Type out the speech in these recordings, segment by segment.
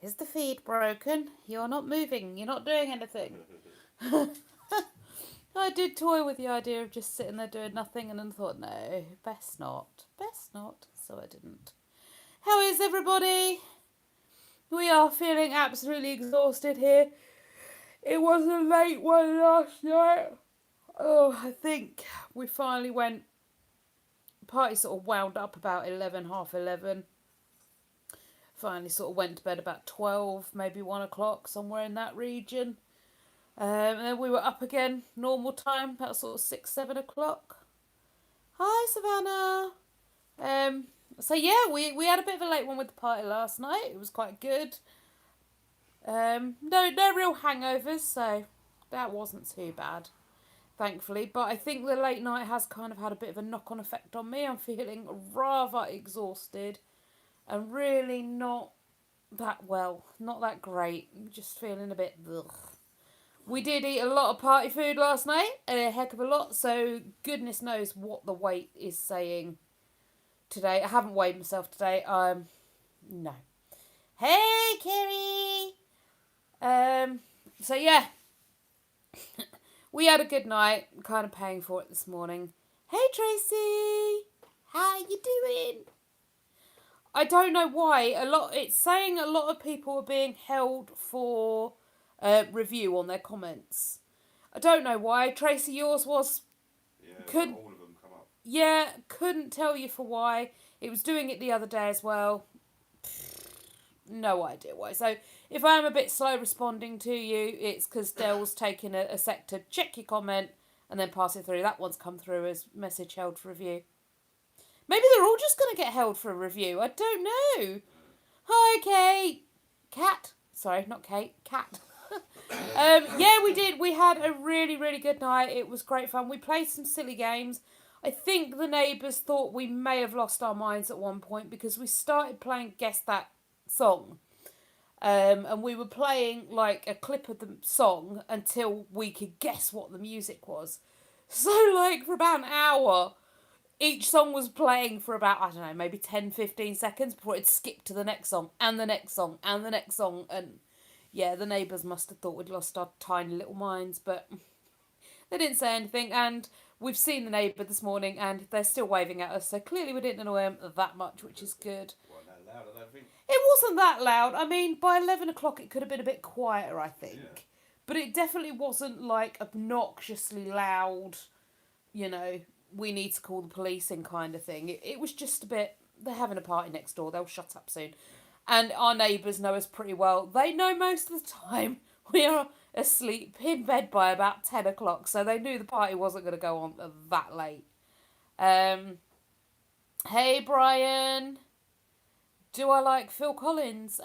Is the feed broken? You're not moving. You're not doing anything. I did toy with the idea of just sitting there doing nothing, and then thought, no, best not. Best not. So I didn't. How is everybody? We are feeling absolutely exhausted here. It was a late one last night. Oh, I think we finally went. Party sort of wound up about 11, half 11. Finally sort of went to bed about 12, maybe 1 o'clock, somewhere in that region. And then we were up again, normal time, about sort of 6, 7 o'clock. Hi, Savannah. So yeah, we had a bit of a late one with the party last night. It was quite good. No real hangovers, so that wasn't too bad, thankfully. But I think the late night has kind of had a bit of a knock-on effect on me. I'm feeling rather exhausted and really not that well, not that great. I'm just feeling a bit ugh. We did eat a lot of party food last night, a heck of a lot, so goodness knows what the weight is saying today. I haven't weighed myself today. No. Hey, Kerry! So yeah, we had a good night, kind of paying for it this morning. Hey, Tracy! How you doing? I don't know why. It's saying a lot of people are being held for review on their comments. I don't know why. Tracy, yours was. Yeah, all of them come up. Yeah, couldn't tell you for why. It was doing it the other day as well. No idea why. So if I am a bit slow responding to you, it's because Dell's taking a sec to check your comment and then pass it through. That one's come through as message held for review. Maybe they're all just going to get held for a review. I don't know. Hi, Kate. Cat. Sorry, not Kate. Cat. Yeah, we did. We had a really, really good night. It was great fun. We played some silly games. I think the neighbours thought we may have lost our minds at one point because we started playing Guess That Song. And we were playing like a clip of the song until we could guess what the music was. So, like, for about an hour, each song was playing for about, I don't know, maybe 10, 15 seconds before it skipped to the next song and the next song and the next song. And yeah, the neighbours must have thought we'd lost our tiny little minds, but they didn't say anything. And we've seen the neighbour this morning and they're still waving at us, so clearly we didn't annoy them that much, which is good. Wasn't that loud, I don't think. It wasn't that loud. I mean, by 11 o'clock it could have been a bit quieter, I think. Yeah. But it definitely wasn't like obnoxiously loud, you know, we need to call the police in kind of thing. It was just a bit, they're having a party next door, they'll shut up soon. And our neighbours know us pretty well. They know most of the time we are asleep in bed by about 10 o'clock, so they knew the party wasn't going to go on that late. Hey, Brian. Do I like Phil Collins?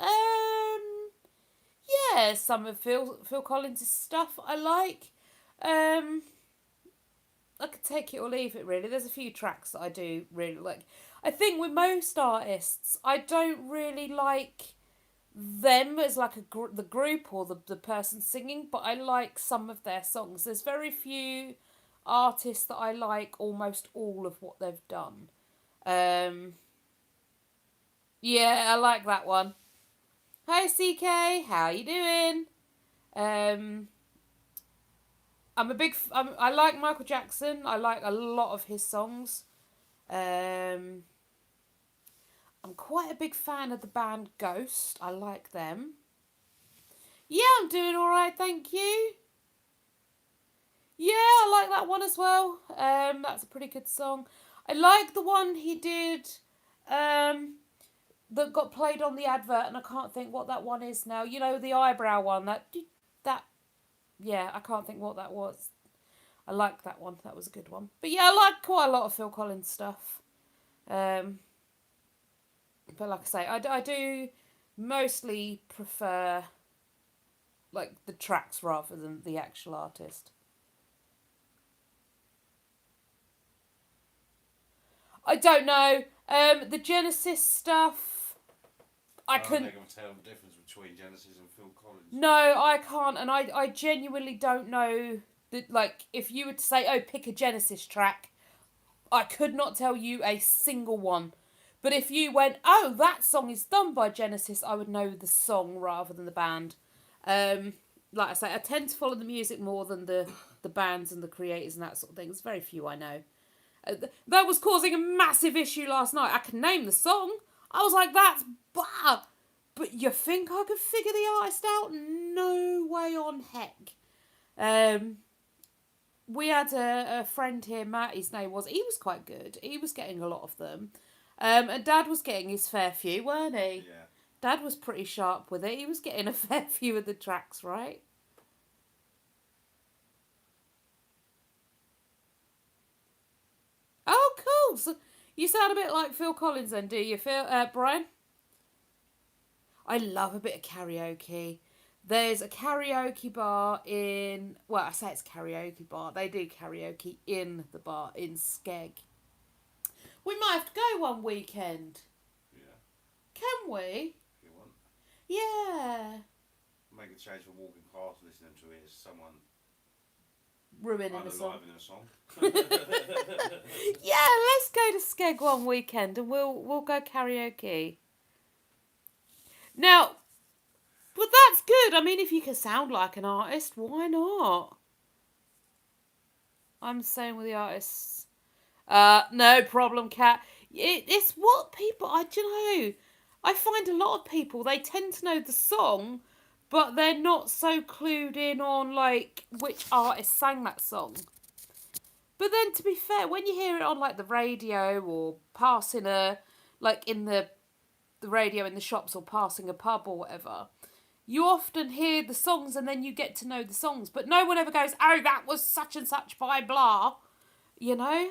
Yeah, some of Phil Collins' stuff I like. I could take it or leave it, really. There's a few tracks that I do really like. I think with most artists, I don't really like them as like the group or the person singing, but I like some of their songs. There's very few artists that I like almost all of what they've done. Yeah, I like that one. Hi, CK. How you doing? I like Michael Jackson. I like a lot of his songs. I'm quite a big fan of the band Ghost. I like them. Yeah, I'm doing all right, thank you. Yeah, I like that one as well. That's a pretty good song. I like the one he did. That got played on the advert, and I can't think what that one is now. You know, the eyebrow one. That. Yeah, I can't think what that was. I like that one. That was a good one. But yeah, I like quite a lot of Phil Collins stuff. But like I say, I do mostly prefer like the tracks rather than the actual artist. I don't know. The Genesis stuff, I couldn't. I can tell the difference between Genesis and Phil Collins. No, I can't, and I genuinely don't know that. Like, if you were to say, "Oh, pick a Genesis track," I could not tell you a single one But if you went, oh, that song is done by Genesis, I would know the song rather than the band. Like I say, I tend to follow the music more than the bands and the creators and that sort of thing. There's very few I know. That was causing a massive issue last night. I can name the song. I was like, that's blah. But you think I could figure the artist out? No way on heck. We had a friend here, Matt, his name was. He was quite good. He was getting a lot of them. And Dad was getting his fair few, weren't he? Yeah. Dad was pretty sharp with it. He was getting a fair few of the tracks right. Oh, cool. So you sound a bit like Phil Collins then, do you, Brian? I love a bit of karaoke. There's a karaoke bar in... Well, I say it's a karaoke bar. They do karaoke in the bar in Skeg. We might have to go one weekend. Yeah. Can we? If you want. Yeah. Make a change from walking past and listening to it as someone Ruining a song. in a song. Yeah, let's go to Skeg one weekend and we'll go karaoke. Now, but that's good. I mean, if you can sound like an artist, why not? I'm the same with the artists. No problem, Kat. It's what people, I don't know. I find a lot of people, they tend to know the song, but they're not so clued in on, like, which artist sang that song. But then, to be fair, when you hear it on, like, the radio or passing like, in the radio in the shops or passing a pub or whatever, you often hear the songs and then you get to know the songs. But no one ever goes, oh, that was such and such by blah, you know?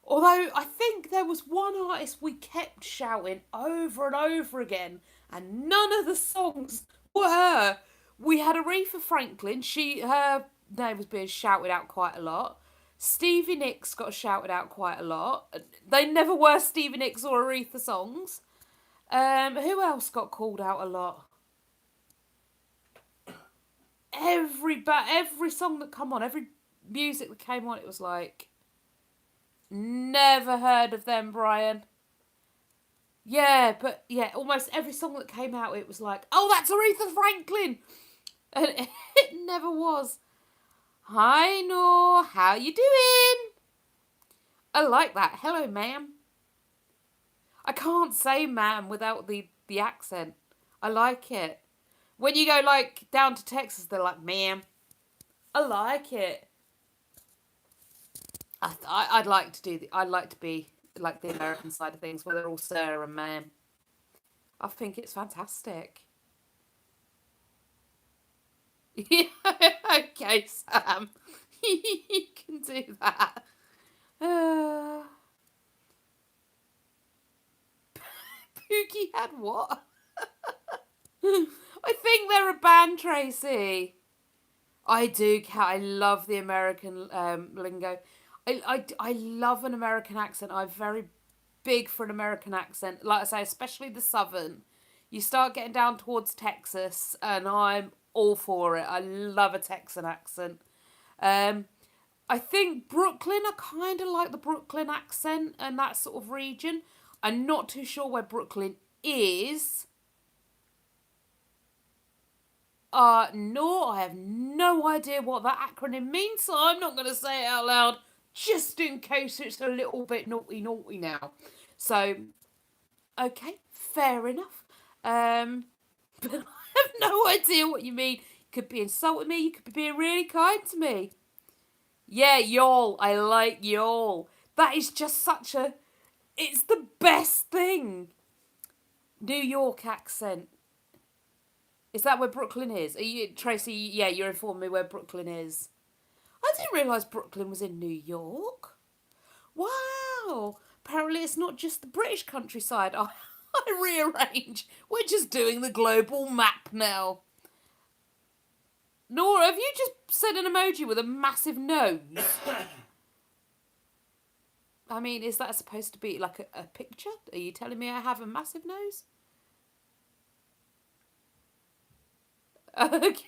Although I think there was one artist we kept shouting over and over again and none of the songs were her. We had Aretha Franklin. Her name was being shouted out quite a lot. Stevie Nicks got shouted out quite a lot. They never were Stevie Nicks or Aretha songs. Who else got called out a lot? Every song that come on, every music that came on, it was like, never heard of them, Brian. Yeah, but yeah, almost every song that came out, it was like, oh, that's Aretha Franklin, and it never was. Hi, Noor, how you doing? I like that. Hello, ma'am. I can't say ma'am without the accent. I like it. When you go, like, down to Texas, they're like, ma'am. I like it. I'd like to be like the American side of things, where they're all sir and ma'am. I think it's fantastic. Yeah, okay, Sam. You can do that. Pookie had what? I think they're a band, Tracy. I do, Kat. I love the American lingo. I love an American accent. I'm very big for an American accent. Like I say, especially the Southern. You start getting down towards Texas, and I'm all for it. I love a Texan accent. I think Brooklyn, I kind of like the Brooklyn accent and that sort of region. I'm not too sure where Brooklyn is. No, I have no idea what that acronym means, so I'm not going to say it out loud, just in case it's a little bit naughty now. So, okay, fair enough. But I have no idea what you mean. You could be insulting me, you could be being really kind to me. Yeah, y'all, I like y'all. That is just such a... It's the best thing. New York accent. Is that where Brooklyn is? Are you, Tracy, yeah, you're informing me where Brooklyn is. I didn't realise Brooklyn was in New York. Wow. Apparently it's not just the British countryside. I rearrange. We're just doing the global map now. Nora, have you just said an emoji with a massive nose? I mean, is that supposed to be like a picture? Are you telling me I have a massive nose? Okay.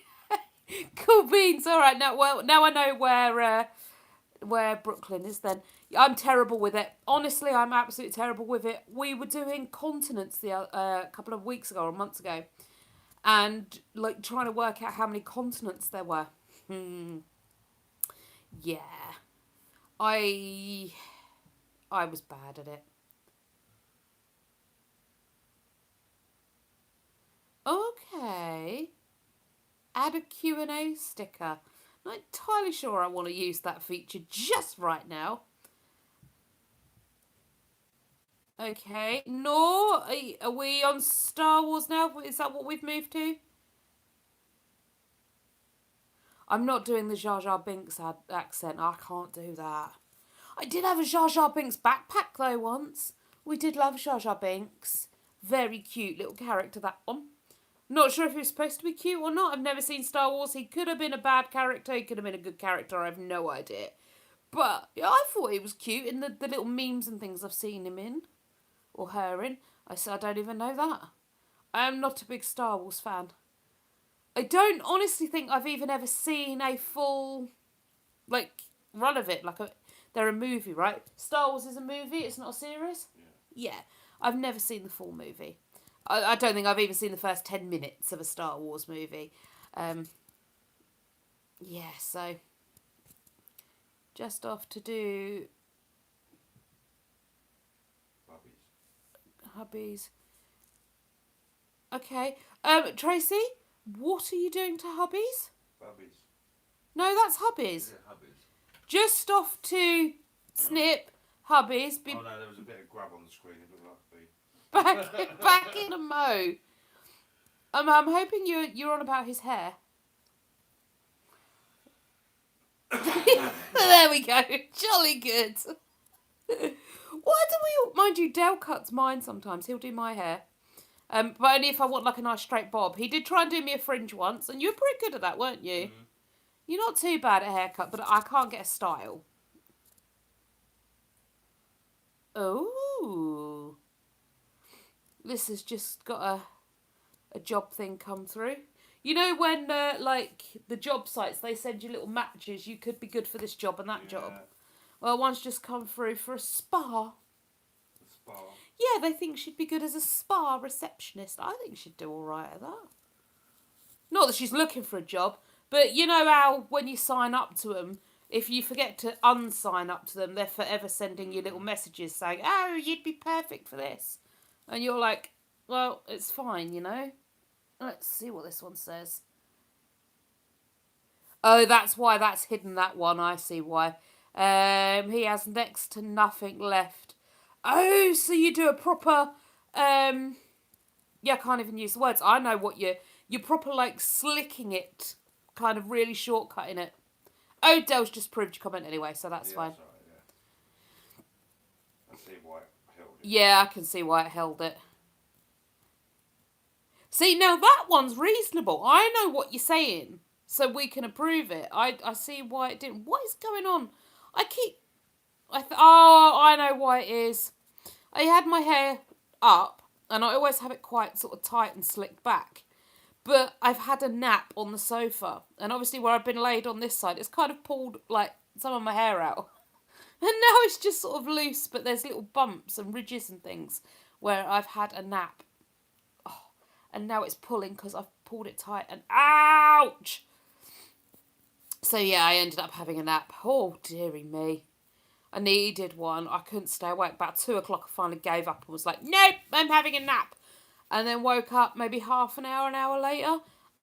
Cool beans. All right. Now I know where Brooklyn is then. I'm terrible with it. Honestly, I'm absolutely terrible with it. We were doing continents a couple of weeks ago or months ago, and like trying to work out how many continents there were. Yeah, I was bad at it. Okay. Add a Q&A sticker. Not entirely sure I want to use that feature just right now. Okay. Nor, are we on Star Wars now? Is that what we've moved to? I'm not doing the Jar Jar Binks accent. I can't do that. I did have a Jar Jar Binks backpack though once. We did love Jar Jar Binks. Very cute little character, that one. Not sure if he was supposed to be cute or not. I've never seen Star Wars. He could have been a bad character. He could have been a good character. I have no idea. But yeah, I thought he was cute in the little memes and things I've seen him in. Or her in. I said, I don't even know that. I am not a big Star Wars fan. I don't honestly think I've even ever seen a full, like, run of it. They're a movie, right? Star Wars is a movie. It's not a series. Yeah. I've never seen the full movie. I don't think I've even seen the first 10 minutes of a Star Wars movie. Yeah, so just off to do hubbies. Okay. Tracy, what are you doing to hubbies? Bubbies. No, that's hubbies. Hubbies. Just off to snip hubbies. Oh no, there was a bit of grab on the screen. It looked like the... back in a mo. I'm hoping you're on about his hair. There we go. Jolly good. Why do we... Mind you, Dale cuts mine sometimes. He'll do my hair. But only if I want like a nice straight bob. He did try and do me a fringe once, and you were pretty good at that, weren't you? Mm-hmm. You're not too bad at haircut, but I can't get a style. Oh. This has just got a job thing come through. You know when, like, the job sites, they send you little matches, you could be good for this job and that job. Well, one's just come through for a spa. A spa? Yeah, they think she'd be good as a spa receptionist. I think she'd do all right at that. Not that she's looking for a job, but you know how when you sign up to them, if you forget to unsign up to them, they're forever sending you little messages saying, oh, you'd be perfect for this. And you're like, well, it's fine, you know. Let's see what this one says. Oh, that's why that's hidden, that one. I see why. He has next to nothing left. Oh, so you do a proper... yeah, I can't even use the words. I know what you're proper, like, slicking it. Kind of really shortcutting it. Oh, Dell's just proved your comment anyway, so that's fine. That's right, yeah. I see why it held it. Yeah, I can see why it held it. See, now that one's reasonable. I know what you're saying, so we can approve it. I see why it didn't. What is going on? Oh, I know why it is. I had my hair up, and I always have it quite sort of tight and slicked back. But I've had a nap on the sofa, and obviously where I've been laid on this side, it's kind of pulled, like, some of my hair out. And now it's just sort of loose, but there's little bumps and ridges and things where I've had a nap. And now it's pulling because I've pulled it tight and ouch! So yeah, I ended up having a nap. Oh, dearie me. I needed one. I couldn't stay awake. About 2 o'clock I finally gave up and was like, nope, I'm having a nap. And then woke up maybe half an hour later.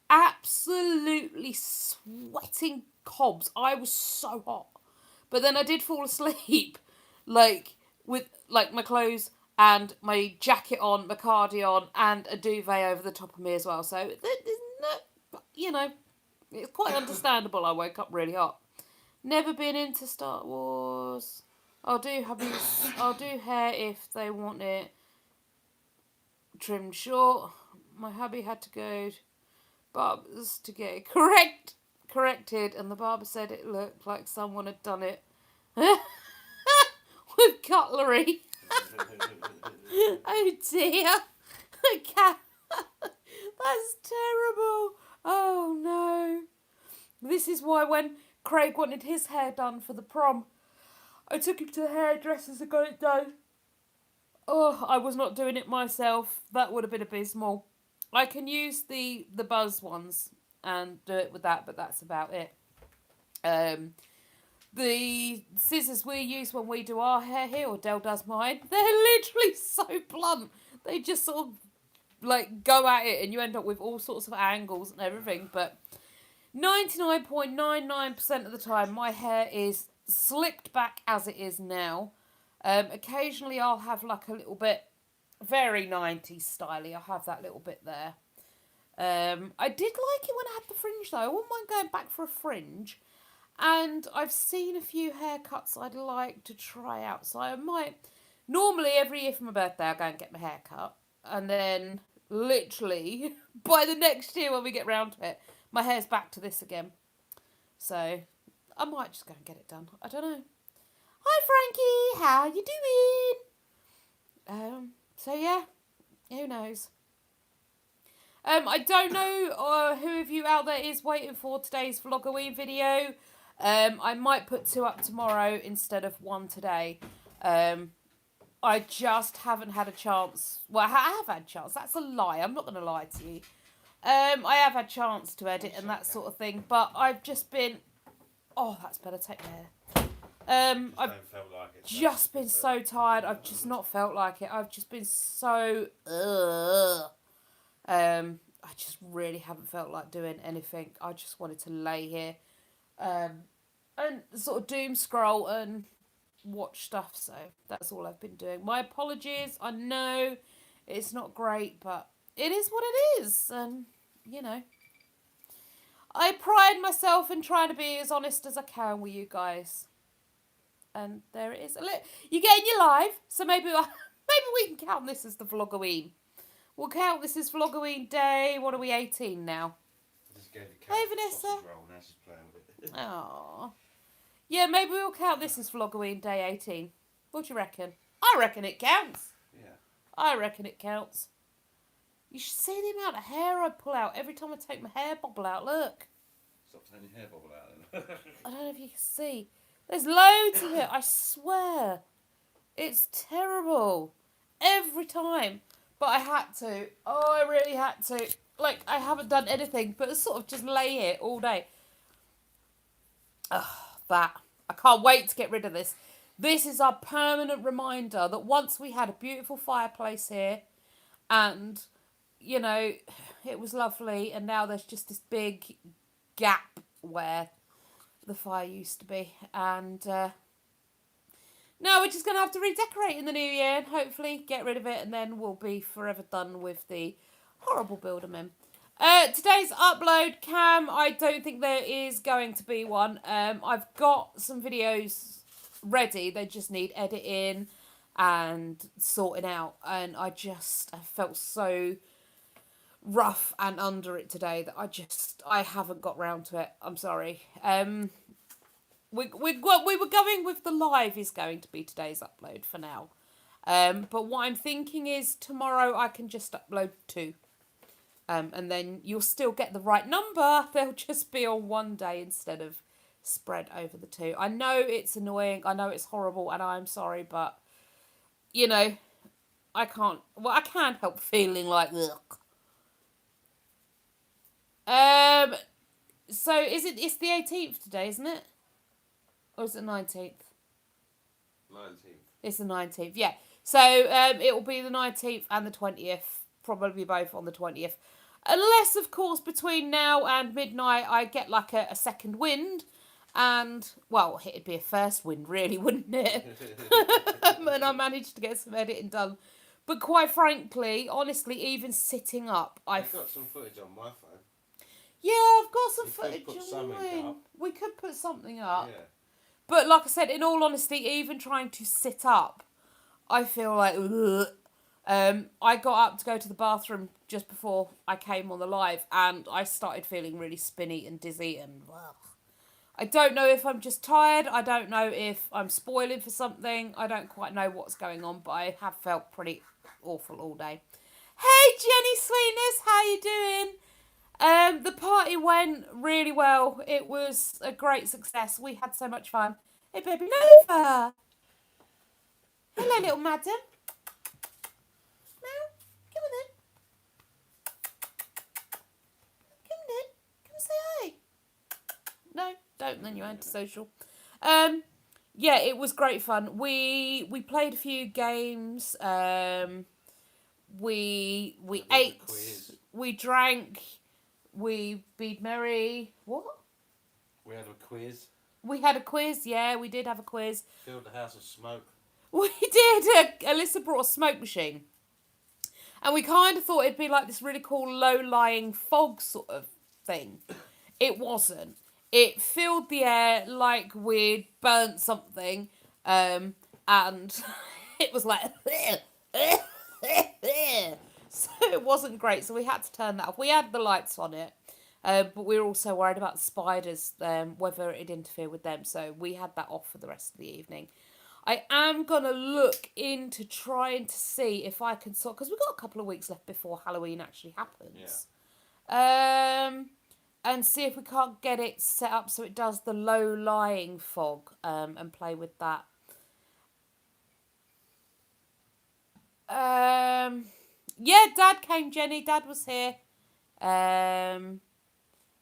Absolutely sweating cobs. I was so hot. But then I did fall asleep. Like, with like my clothes... and my jacket on, my cardi on, and a duvet over the top of me as well. So, you know, it's quite understandable I woke up really hot. Never been into Star Wars. I'll do hair if they want it trimmed short. My hubby had to go to barber's to get it corrected, and the barber said it looked like someone had done it with cutlery. Oh dear. That's terrible. Oh no. This is why when Craig wanted his hair done for the prom. I took him to the hairdressers and got it done. Oh, I was not doing it myself. That would have been abysmal. I can use the Buzz ones and do it with that, but that's about it. The scissors we use when we do our hair here, or Del does mine, they're literally so blunt. They just sort of like go at it and you end up with all sorts of angles and everything. But 99.99% of the time my hair is slicked back as it is now. Occasionally I'll have like a little bit, very 90s styly, I'll have that little bit there. I did like it when I had the fringe though. I wouldn't mind going back for a fringe. And I've seen a few haircuts I'd like to try out. So I might, normally every year for my birthday I'll go and get my hair cut. And then literally by the next year when we get round to it, my hair's back to this again. So I might just go and get it done. I don't know. Hi Frankie, how you doing? So yeah, who knows? I don't know who of you out there is waiting for today's Vlogoween video. I might put 2 up tomorrow instead of 1 today. I just haven't had a chance. Well, I have had a chance. That's a lie. I'm not going to lie to you. I have had a chance to edit and that sort of thing. But I've just been... Oh, that's better. Take care. I've just been so tired. I've just not felt like it. I've just been so... I just really haven't felt like doing anything. I just wanted to lay here and sort of doom scroll and watch stuff. So that's all I've been doing. My apologies. I know it's not great, but it is what it is. And, you know, I pride myself in trying to be as honest as I can with you guys. And there it is. You're getting your live, so maybe we can count this as the Vlogoween. We'll count this as Vlogoween day. What are we, 18 now? Hey, Vanessa. Aww. Yeah, maybe we'll count this as Vlogoween day 18. What do you reckon? I reckon it counts. Yeah. I reckon it counts. You should see the amount of hair I pull out every time I take my hair bobble out. Look. Stop taking your hair bobble out then. I don't know if you can see. There's loads of it, I swear. It's terrible. Every time. But I had to. Oh, I really had to. Like, I haven't done anything but sort of just lay here all day. Ugh, that. I can't wait to get rid of this. This is our permanent reminder that once we had a beautiful fireplace here and, you know, it was lovely, and now there's just this big gap where the fire used to be. And now we're just going to have to redecorate in the new year and hopefully get rid of it, and then we'll be forever done with the horrible Buildermen. Today's upload cam, I don't think there is going to be one. I've got some videos ready. They just need editing and sorting out. And I felt so rough and under it today that I haven't got round to it. I'm sorry. We were going with the live is going to be today's upload for now. But what I'm thinking is tomorrow I can just upload 2. And then you'll still get the right number. They'll just be on one day instead of spread over the 2. I know it's annoying. I know it's horrible, and I'm sorry, but you know, I can't. Well, I can't help feeling like ugh. So it's the 18th today, isn't it? Or is it 19th? 19th. It's the 19th, yeah. So it will be the 19th and the 20th. Probably both on the 20th. Unless, of course, between now and midnight I get like a second wind. And, well, it'd be a first wind, really, wouldn't it? And I managed to get some editing done. But quite frankly, honestly, even sitting up, I've got some footage on my phone. Yeah, I've got some footage on mine. We could put something up. Yeah. But like I said, in all honesty, even trying to sit up, I feel like, ugh. I got up to go to the bathroom just before I came on the live, and I started feeling really spinny and dizzy, and ugh. I don't know if I'm just tired. I don't know if I'm spoiling for something. I don't quite know what's going on, but I have felt pretty awful all day. Hey, Jenny Sweetness, how you doing? The party it went really well. It was a great success. We had so much fun. Hey, baby Nova. Hello, little madam. Now, come on then. Come on then. Come say hi. No, don't. Then you're antisocial. Yeah, it was great fun. We played a few games. We ate. We drank. We be merry. What? We had a quiz. We had a quiz. Yeah, we did have a quiz. Filled the house with smoke. We did. Alyssa brought a smoke machine. And we kind of thought it'd be like this really cool low-lying fog sort of thing. It wasn't. It filled the air like we'd burnt something. And it was like... So it wasn't great. So we had to turn that off. We had the lights on it. But we were also worried about the spiders, whether it'd interfere with them. So we had that off for the rest of the evening. I am going to look into trying to see if I can sort... Because we've got a couple of weeks left before Halloween actually happens. Yeah. And see if we can't get it set up so it does the low-lying fog and play with that. Yeah, Dad came, Jenny. Dad was here.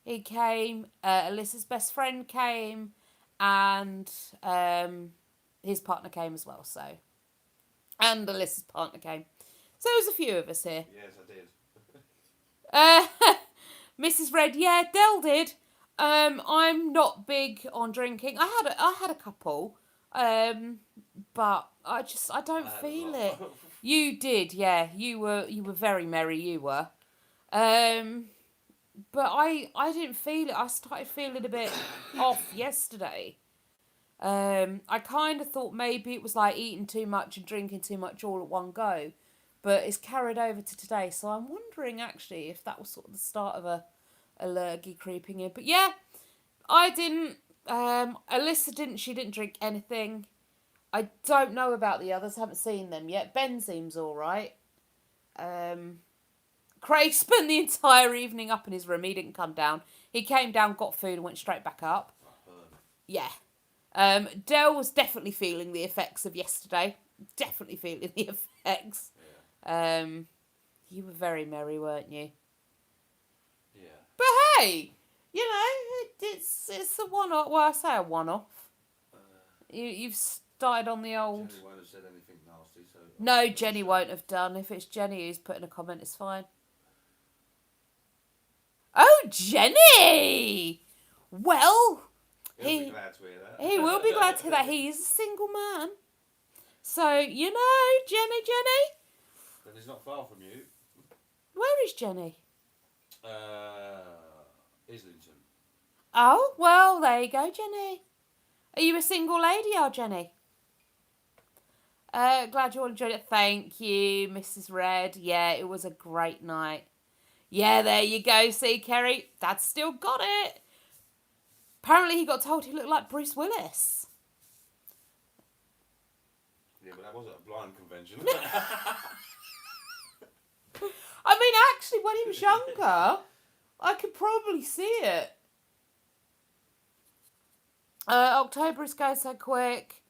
He came. Alyssa's best friend came. And... his partner came as well, so. And Alyssa's partner came. So there was a few of us here. Yes, I did. Mrs. Red, yeah, Del did. I'm not big on drinking. I had a couple. But I don't feel it. You did, yeah. You were very merry, you were. But I didn't feel it. I started feeling a bit off yesterday. I kind of thought maybe it was like eating too much and drinking too much all at one go, but it's carried over to today. So I'm wondering actually if that was sort of the start of a allergy creeping in. But yeah, I didn't. Alyssa didn't. She didn't drink anything. I don't know about the others. Haven't seen them yet. Ben seems all right. Craig spent the entire evening up in his room. He didn't come down. He came down, got food, and went straight back up. Yeah. Del was definitely feeling the effects of yesterday. Definitely feeling the effects. Yeah. You were very merry, weren't you? Yeah. But hey, you know, it's a one-off. Well, I say a one-off. You've started on the old... Jenny won't have said anything nasty, so... No, Jenny won't have done. If it's Jenny who's putting a comment, it's fine. Oh, Jenny! Well... He'll be glad to hear that. He will be glad to hear that. He is a single man. So, you know, Jenny. But he's not far from you. Where is Jenny? Islington. Oh, well, there you go, Jenny. Are you a single lady, Jenny? Glad you all enjoyed it. Thank you, Mrs. Red. Yeah, it was a great night. Yeah, there you go. See, Kerry? Dad's still got it. Apparently he got told he looked like Bruce Willis. Yeah, but that wasn't a blind convention. I mean, actually, when he was younger, I could probably see it. October is going so quick.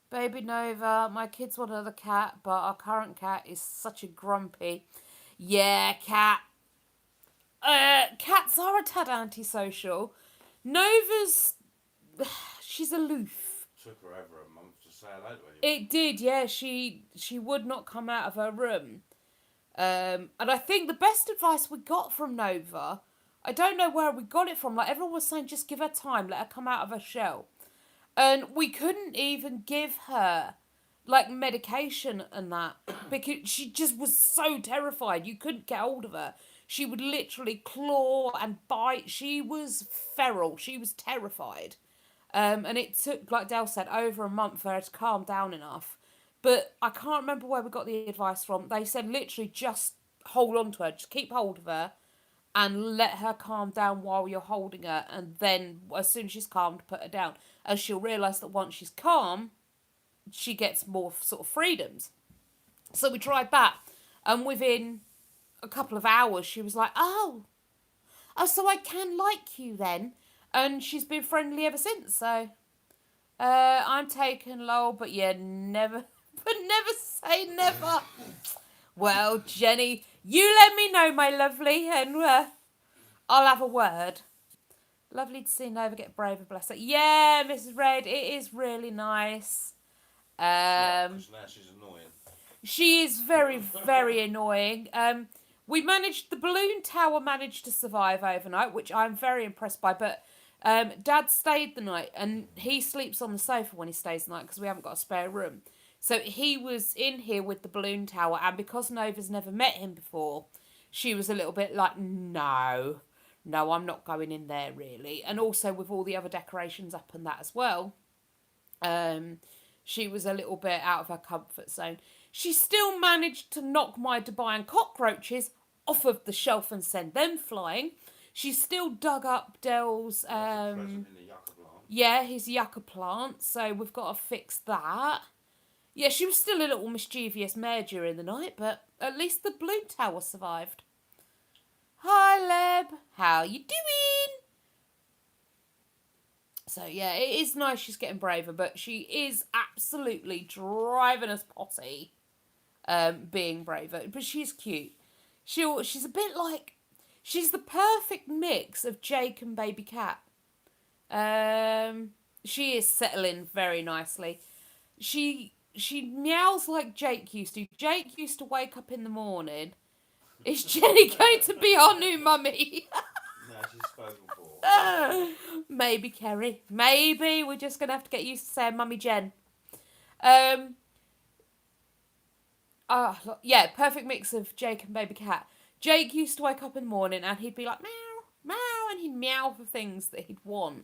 Baby Nova, my kids want another cat, but our current cat is such a grumpy. Yeah, cat. Cats are a tad antisocial. Nova's... she's aloof. Took her over a month to say hello to anyone. It did, yeah. She would not come out of her room. And I think the best advice we got from Nova, I don't know where we got it from. Like, everyone was saying, just give her time, let her come out of her shell. And we couldn't even give her, like, medication and that. Because she just was so terrified. You couldn't get hold of her. She would literally claw and bite. She was feral. She was terrified. And it took, like Del said, over a month for her to calm down enough. But I can't remember where we got the advice from. They said literally just hold on to her. Just keep hold of her and let her calm down while you're holding her. And then as soon as she's calmed, put her down. And she'll realise that once she's calm, she gets more sort of freedoms. So we tried that. And within a couple of hours, she was like, oh, Oh, so I can like you then. And she's been friendly ever since, so... I'm taken, lol, but yeah, never... But never say never. Well, Jenny, you let me know, my lovely, and I'll have a word. Lovely to see Nova get braver, bless her. Yeah, Mrs. Red, it is really nice. Yeah, 'cause now she's annoying. She is very, very annoying. The balloon tower managed to survive overnight, which I'm very impressed by, but Dad stayed the night, and he sleeps on the sofa when he stays the night because we haven't got a spare room. So he was in here with the balloon tower, and because Nova's never met him before, she was a little bit like, no, I'm not going in there really. And also with all the other decorations up and that as well, she was a little bit out of her comfort zone. She still managed to knock my Dubai cockroaches off of the shelf and send them flying. She still dug up Dell's Present in the yucca plant. yeah, his yucca plant, so we've got to fix that. Yeah, she was still a little mischievous mare during the night, but at least the balloon tower survived. Hi, Leb. How you doing? So, yeah, it is nice she's getting braver, but she is absolutely driving us potty being braver. But she's cute. She's a bit like... She's the perfect mix of Jake and Baby Cat. She is settling very nicely. She meows like Jake used to. Jake used to wake up in the morning. Is Jenny going to be our new mummy? No, she's spoken for. Maybe, Kerry. Maybe. We're just going to have to get used to saying Mummy Jen. Yeah, perfect mix of Jake and Baby Cat. Jake used to wake up in the morning and he'd be like, meow, meow, and he'd meow for things that he'd want.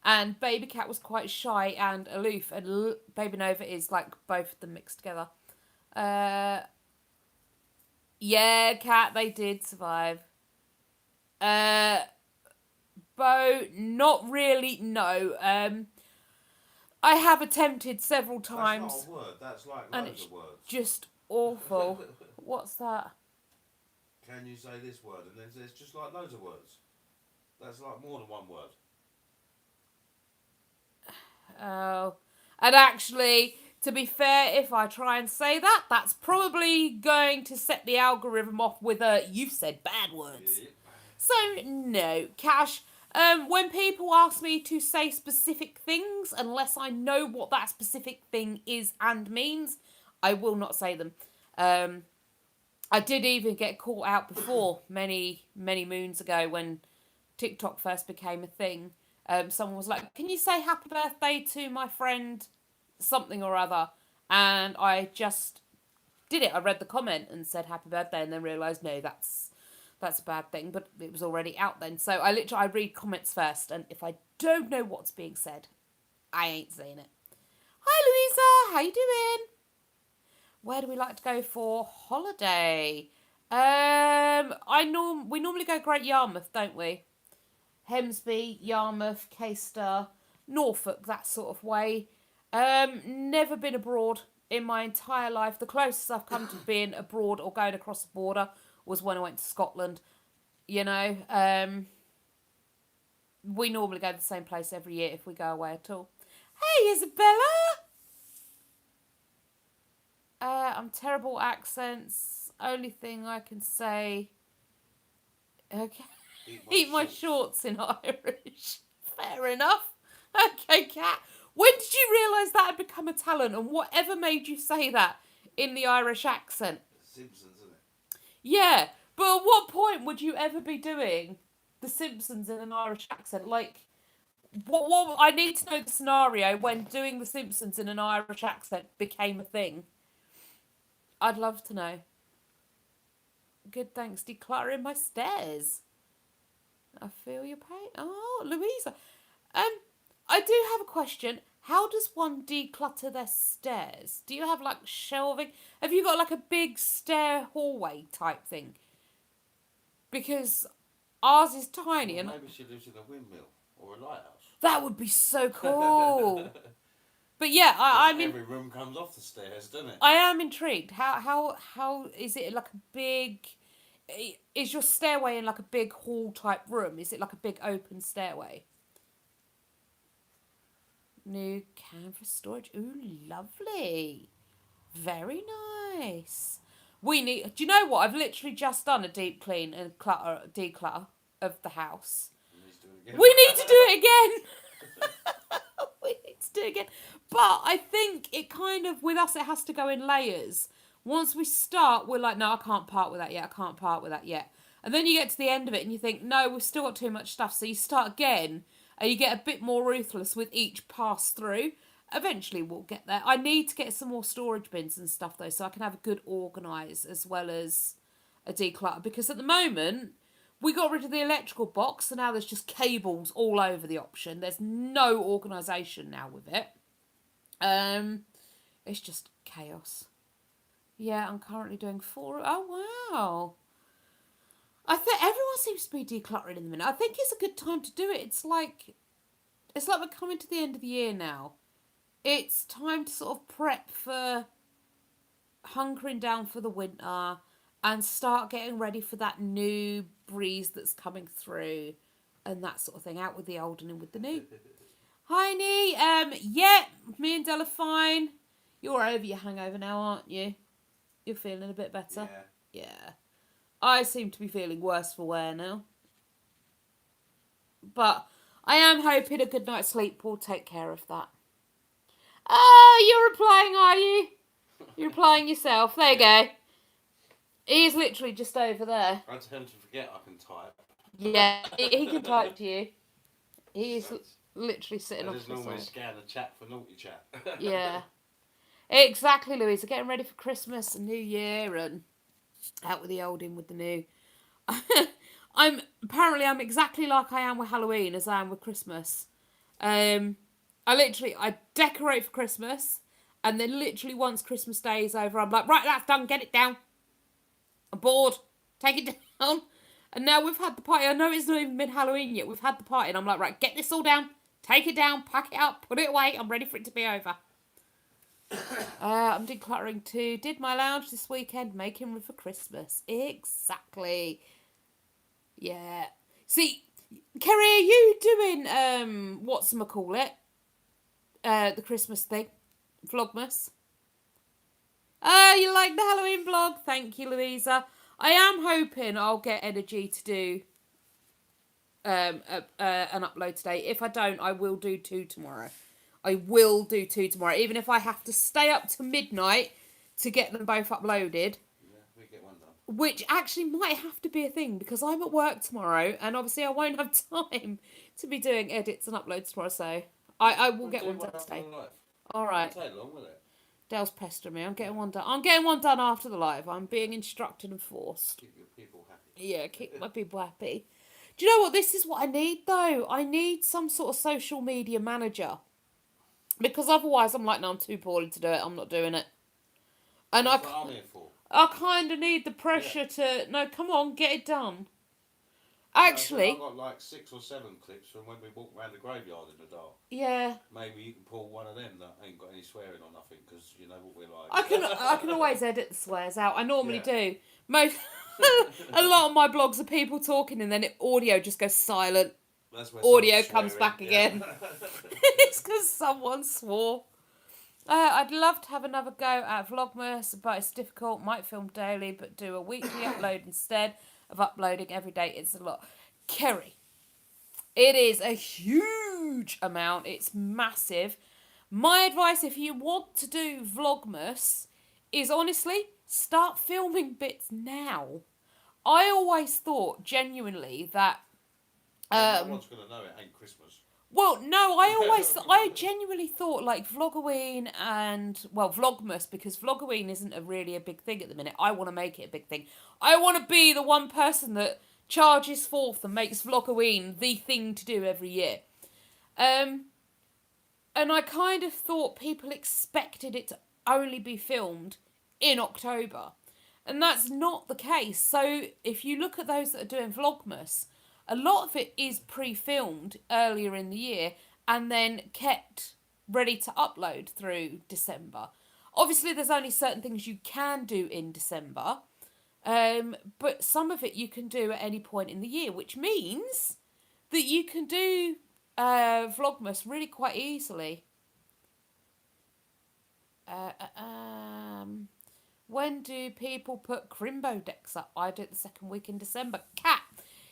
And Baby Cat was quite shy and aloof, and Baby Nova is like both of them mixed together. Yeah, Cat, they did survive. Bo, not really, no. I have attempted several times. That's not a word, that's like and loads it's of words. just awful. What's that? Can you say this word? And then there's just like loads of words. That's like more than one word. Oh. And actually, to be fair, if I try and say that, that's probably going to set the algorithm off with you've said bad words. Yep. So, no. Cash, when people ask me to say specific things, unless I know what that specific thing is and means, I will not say them. I did even get caught out before, many, many moons ago, when TikTok first became a thing. Someone was like, can you say happy birthday to my friend something or other? And I just did it. I read the comment and said happy birthday, and then realised, no, that's a bad thing, but it was already out then. So I read comments first, and if I don't know what's being said, I ain't saying it. Hi, Louisa. How you doing? Where do we like to go for holiday? We normally go Great Yarmouth, don't we? Hemsby, Yarmouth, Caister, Norfolk, that sort of way. Never been abroad in my entire life. The closest I've come to being abroad or going across the border was when I went to Scotland. You know, we normally go to the same place every year if we go away at all. Hey, Isabella! I'm terrible at accents. Only thing I can say... Okay. Eat my shorts in Irish. Fair enough. Okay, Kat. When did you realise that had become a talent, and whatever made you say that in the Irish accent? Simpsons, isn't it? Yeah, but at what point would you ever be doing The Simpsons in an Irish accent? Like, what? I need to know the scenario when doing The Simpsons in an Irish accent became a thing. I'd love to know. Good, thanks. Decluttering my stairs. I feel your pain. Oh, Louisa. I do have a question. How does one declutter their stairs? Do you have like shelving? Have you got like a big stair hallway type thing? Because ours is tiny, Well, and maybe she lives in a windmill or a lighthouse. that would be so cool. But yeah, I mean, every room comes off the stairs, doesn't it? I am intrigued. How is it like a big is your stairway in like a big hall type room? Is it like a big open stairway? New canvas storage. Ooh, lovely. Very nice. We need. Do you know what? I've literally just done a deep clean and declutter of the house. We need to do it again. We need to do it again. But I think it kind of, with us, it has to go in layers. Once we start, we're like, no, I can't part with that yet. I can't part with that yet. And then you get to the end of it and you think, no, we've still got too much stuff. So you start again and you get a bit more ruthless with each pass through. Eventually we'll get there. I need to get some more storage bins and stuff though, so I can have a good organise as well as a declutter. Because at the moment, we got rid of the electrical box, so now there's just cables all over the option. There's no organisation now with it. It's just chaos. Yeah, I'm currently doing 4. Oh, wow. I think everyone seems to be decluttering in the minute. I think it's a good time to do it. It's like we're coming to the end of the year now. It's time to sort of prep for hunkering down for the winter and start getting ready for that new breeze that's coming through and that sort of thing. Out with the old and in with the new. Hi, Nee. Yeah, me and Della fine. You're over your hangover now, aren't you? You're feeling a bit better? Yeah. I seem to be feeling worse for wear now. But I am hoping a good night's sleep will take care of that. Oh, you're replying, are you? You're replying yourself. There you go. He's literally just over there. I tend to forget I can type. Yeah, he can type to you. He's literally sitting off I the just normally side. scan the chat for naughty chat. Yeah. Exactly, Louisa. Getting ready for Christmas and New Year and out with the old, in with the new. I'm exactly like I am with Halloween as I am with Christmas. I decorate for Christmas, and then literally once Christmas Day is over, I'm like, right, that's done, get it down. I'm bored. Take it down. And now we've had the party. I know it's not even been Halloween yet. We've had the party, and I'm like, right, get this all down. Take it down, pack it up, put it away. I'm ready for it to be over. I'm decluttering too. Did my lounge this weekend, making room for Christmas. Exactly. Yeah. See, Kerry, are you doing whatchamacallit? The Christmas thing? Vlogmas? Oh, you like the Halloween vlog? Thank you, Louisa. I am hoping I'll get energy to do an upload today. If I don't, I will do 2 tomorrow. Even if I have to stay up to midnight to get them both uploaded. Yeah, we get one done. Which actually might have to be a thing because I'm at work tomorrow and obviously I won't have time to be doing edits and uploads tomorrow, so I will get one done today. Alright. Won't take long, will it? Dale's pestering me. I'm getting one done. I'm getting one done after the live. I'm being instructed and forced. Keep your people happy. Yeah, keep my people happy. Do you know what? This is what I need though. I need some sort of social media manager. Because otherwise I'm like, no, I'm too poorly to do it. I'm not doing it. And That's what I'm here for. I kind of need the pressure to... No, come on, get it done. Actually... I've got like 6 or 7 clips from when we walked around the graveyard in the dark. Yeah. Maybe you can pull one of them that ain't got any swearing or nothing, because you know what we're like. I can always edit the swears out. I normally do. A lot of my blogs are people talking and then audio just goes silent. That's where Audio comes back again. Yeah. It's because someone swore. I'd love to have another go at Vlogmas, but it's difficult. Might film daily, but do a weekly upload instead of uploading every day. It's a lot. Kerry, it is a huge amount. It's massive. My advice, if you want to do Vlogmas, is honestly, start filming bits now. I always thought, genuinely, that... no one's going to know it ain't Christmas. Well, no, I genuinely thought like Vlogoween and, well, Vlogmas, because Vlogoween isn't really a big thing at the minute. I want to make it a big thing. I want to be the one person that charges forth and makes Vlogoween the thing to do every year. And I kind of thought people expected it to only be filmed in October. And that's not the case. So if you look at those that are doing Vlogmas, a lot of it is pre-filmed earlier in the year and then kept ready to upload through December. Obviously, there's only certain things you can do in December. But some of it you can do at any point in the year, which means that you can do Vlogmas really quite easily. When do people put Crimbo decks up? I do it the second week in December. Cat,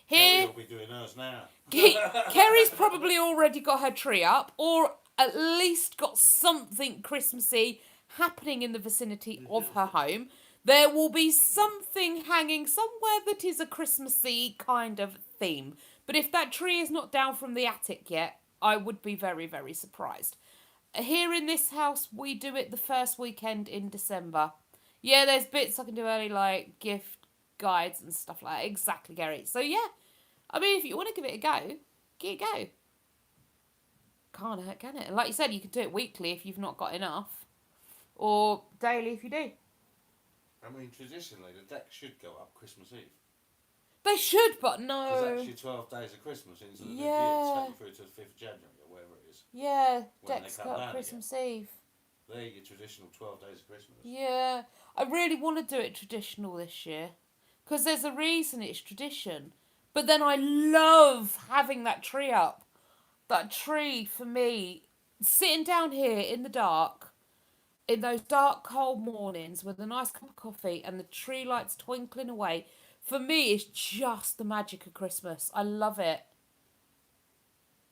Kerry here. will be doing hers now. Kerry's probably already got her tree up, or at least got something Christmassy happening in the vicinity of her home. There will be something hanging somewhere that is a Christmassy kind of theme. But if that tree is not down from the attic yet, I would be very, very surprised. Here in this house, we do it the first weekend in December. Yeah, there's bits I can do early, like gift guides and stuff like that. Exactly, Gary. So yeah, I mean, if you want to give it a go, give it a go. Can't hurt, can it? And like you said, you can do it weekly if you've not got enough. Or daily if you do. I mean, traditionally, the deck should go up Christmas Eve. They should, but There's no. actually 12 days of Christmas into the new Yeah. year, taking through to the 5th of January or whatever it is. Yeah, When decks they go come up down Christmas Eve. They're your traditional 12 days of Christmas. Yeah, I really want to do it traditional this year. Because there's a reason it's tradition. But then I love having that tree up. That tree, for me, sitting down here in the dark, in those dark, cold mornings with a nice cup of coffee and the tree lights twinkling away, for me, it's just the magic of Christmas. I love it.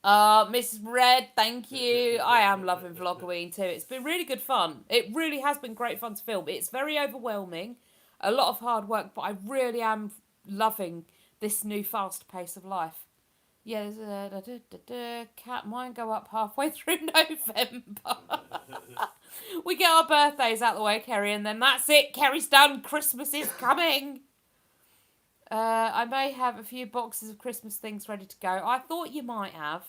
Mrs. Red, thank you. I am loving Vlogoween too. It's been really good fun. It really has been great fun to film. It's very overwhelming, a lot of hard work, but I really am loving this new fast pace of life. Yeah, cat mine go up halfway through November. We get our birthdays out the way, Kerry, and then that's it. Kerry's done. Christmas is coming. I may have a few boxes of Christmas things ready to go. I thought you might have.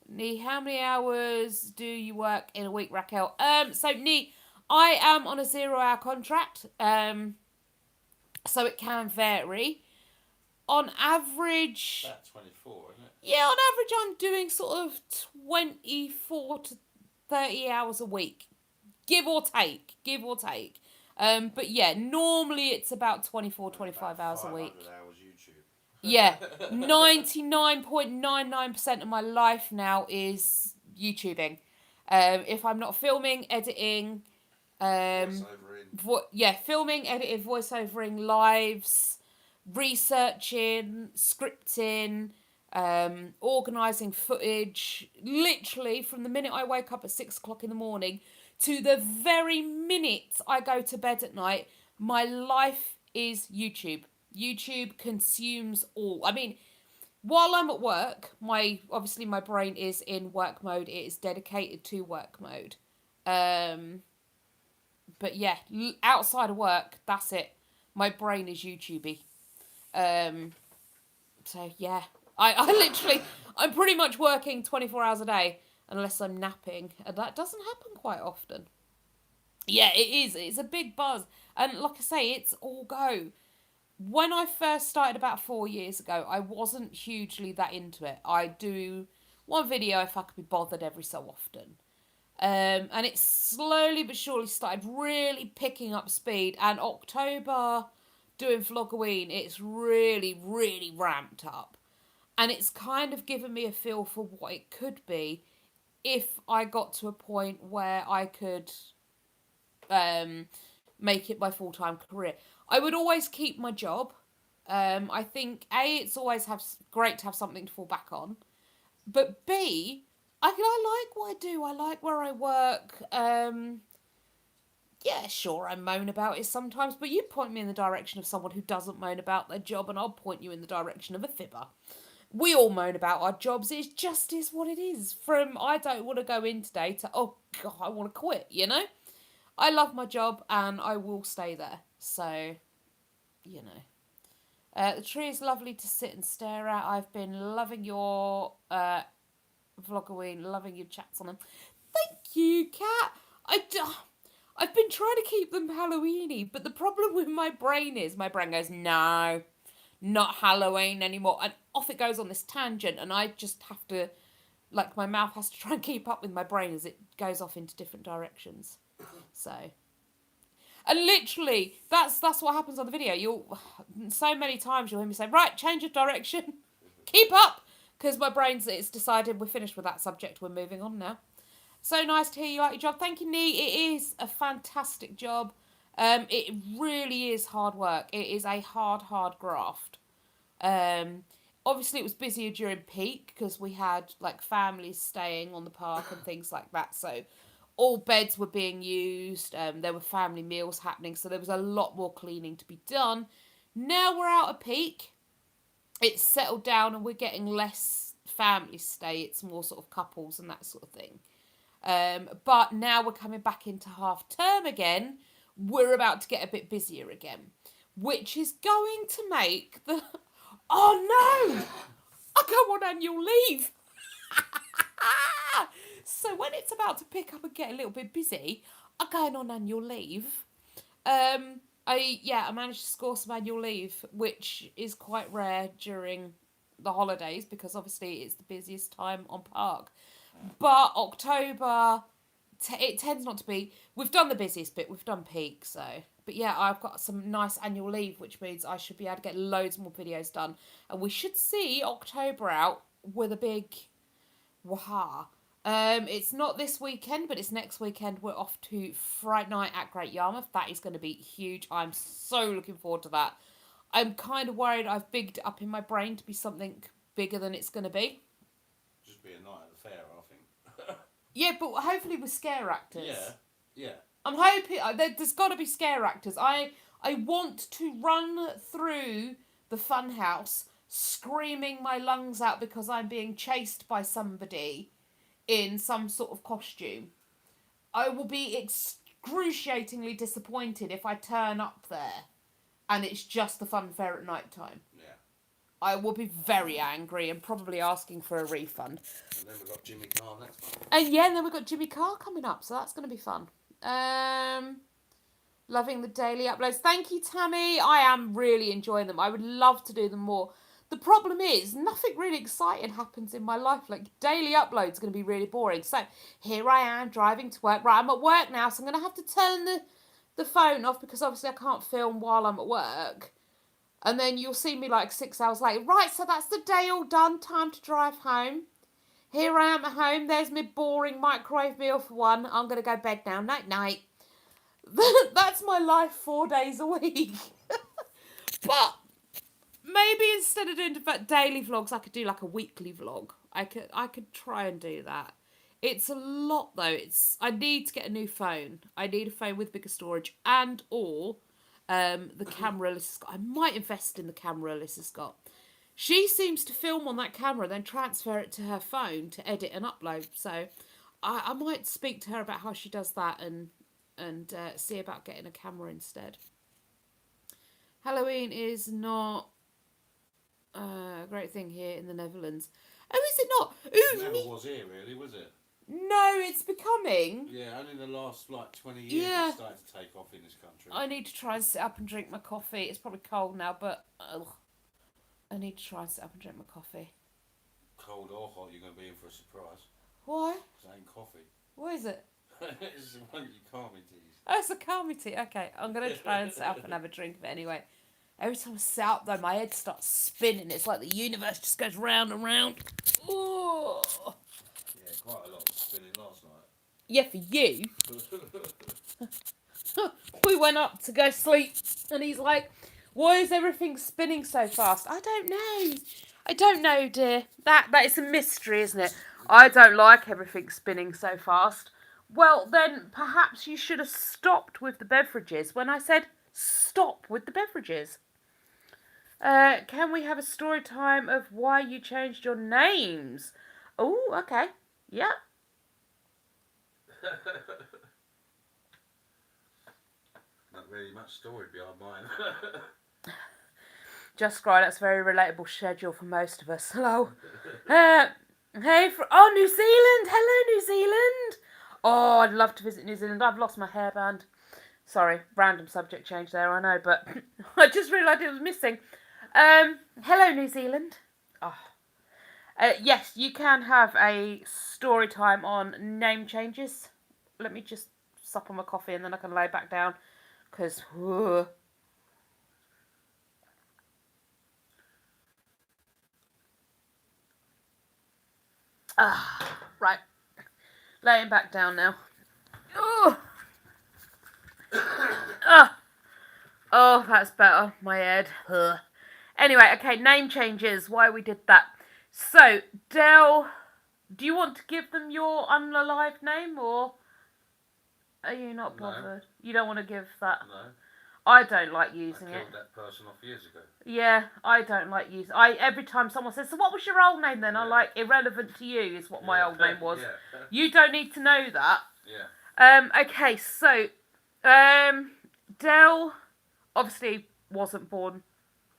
Nee, how many hours do you work in a week, Raquel? So Nee, I am on a 0-hour contract. So it can vary. On average, About 24, isn't it? yeah, on average I'm doing sort of 24 to 30 hours a week. Give or take. But yeah, normally it's about 24, 25 hours a week. 500 hours YouTube. Yeah, 99.99% of my life now is YouTubing. If I'm not filming, editing, filming, editing, voiceovering, lives, researching, scripting, organising footage, literally from the minute I wake up at 6 o'clock in the morning to the very minute I go to bed at night, my life is YouTube. YouTube consumes all. I mean, while I'm at work, my brain is in work mode. It is dedicated to work mode. But yeah, outside of work, that's it. My brain is YouTubey. So yeah, I'm pretty much working 24 hours a day unless I'm napping, and that doesn't happen quite often. Yeah, it is. It's a big buzz, and like I say, it's all go. When I first started about 4 years ago, I wasn't hugely that into it. I do one video if I could be bothered every so often. And it slowly but surely started really picking up speed. And October, doing Vlogoween, it's really, really ramped up. And it's kind of given me a feel for what it could be if I got to a point where I could make it my full-time career. I would always keep my job. I think it's always great to have something to fall back on, but B, I like what I do. I like where I work. Yeah, sure, I moan about it sometimes, but you point me in the direction of someone who doesn't moan about their job, and I'll point you in the direction of a fibber. We all moan about our jobs. It just is what it is. From I don't want to go in today to oh god, I want to quit. You know. I love my job and I will stay there. So, you know. The tree is lovely to sit and stare at. I've been loving your Vlogoween, loving your chats on them. Thank you, Kat. I've been trying to keep them Halloweeny, but the problem with my brain goes, no, not Halloween anymore. And off it goes on this tangent, and I just have to, like, my mouth has to try and keep up with my brain as it goes off into different directions. So, And literally, that's what happens on the video. So many times you'll hear me say, right, change of direction, keep up, because my it's decided we're finished with that subject. We're moving on now. So nice to hear you like your job. Thank you, Nee. It is a fantastic job. It really is hard work. It is a hard graft. Obviously it was busier during peak because we had like families staying on the park and things like that. So all beds were being used. There were family meals happening. So there was a lot more cleaning to be done. Now we're out of peak. It's settled down and we're getting less family stay. It's more sort of couples and that sort of thing. But now we're coming back into half term again. We're about to get a bit busier again, which is going to make the... Oh no! I go on annual leave. So when it's about to pick up and get a little bit busy, I'm going on annual leave. I managed to score some annual leave, which is quite rare during the holidays because obviously it's the busiest time on park. But October, it tends not to be. We've done the busiest bit. We've done peak, so. But yeah, I've got some nice annual leave, which means I should be able to get loads more videos done. And we should see October out with a big waha. It's not this weekend, but it's next weekend. We're off to Fright Night at Great Yarmouth. That is going to be huge. I'm so looking forward to that. I'm kind of worried I've bigged it up in my brain to be something bigger than it's going to be. Just be a night at the fair, I think. Yeah, but hopefully with scare actors. Yeah. I'm hoping there's got to be scare actors. I want to run through the funhouse screaming my lungs out because I'm being chased by somebody in some sort of costume. I will be excruciatingly disappointed if I turn up there and it's just the fun fair at night time. Yeah. I will be very angry and probably asking for a refund. And then we've got Jimmy Carr next month. And then we've got Jimmy Carr coming up, so that's going to be fun. Loving the daily uploads. Thank you, Tammy. I am really enjoying them. I would love to do them more. The problem is, nothing really exciting happens in my life. Like, daily uploads are going to be really boring. So, here I am driving to work. Right, I'm at work now, so I'm going to have to turn the phone off because obviously I can't film while I'm at work. And then you'll see me like 6 hours later. Right, so that's the day all done. Time to drive home. Here I am at home. There's my boring microwave meal for one. I'm going to go bed now. Night, night. That's my life 4 days a week. But maybe instead of doing daily vlogs, I could do like a weekly vlog. I could try and do that. It's a lot though. I need to get a new phone. I need a phone with bigger storage and or the camera Alyssa's got. I might invest in the camera Alyssa's got. She seems to film on that camera, then transfer it to her phone to edit and upload. So I might speak to her about how she does that and see about getting a camera instead. Halloween is not a great thing here in the Netherlands. Oh, is it not? It never was here, really, was it? No, it's becoming. Yeah, only in the last, 20 years it's started to take off in this country. I need to try and sit up and drink my coffee. It's probably cold now, but I need to try and sit up and drink my coffee. Cold or hot, you're going to be in for a surprise. Why? Because it ain't coffee. What is it? It's the one you calm me teas. Oh, it's a calmie tea. Okay, I'm going to try and sit up and have a drink of it anyway. Every time I sit up, though, my head starts spinning. It's like the universe just goes round and round. Ooh. Yeah, quite a lot was spinning last night. Yeah, for you. We went up to go sleep, and he's like, why is everything spinning so fast? I don't know, dear. That is a mystery, isn't it? I don't like everything spinning so fast. Well, then perhaps you should have stopped with the beverages when I said stop with the beverages. Can we have a story time of why you changed your names? Oh, okay. Yeah. Not really much story behind mine. Just right, that's a very relatable schedule for most of us. Hello. Hey, New Zealand. Hello, New Zealand. Oh, I'd love to visit New Zealand. I've lost my hairband. Sorry, random subject change there, I know, but I just realised it was missing. Hello, New Zealand. Oh. Yes, you can have a story time on name changes. Let me just sup on my coffee and then I can lay back down. Because, right. Laying back down now. Oh, oh, that's better. My head. Ugh. Anyway, okay, name changes. Why we did that. So, Del, do you want to give them your unalive name, or are you not No. bothered? You don't want to give that? No. I don't like I using it. killed that person off years ago. Yeah, I don't like using. Every time someone says, "So what was your old name then?" I'm Yeah. like, irrelevant to you is what my old name was. Yeah. You don't need to know that. Yeah. Okay, so Del obviously wasn't born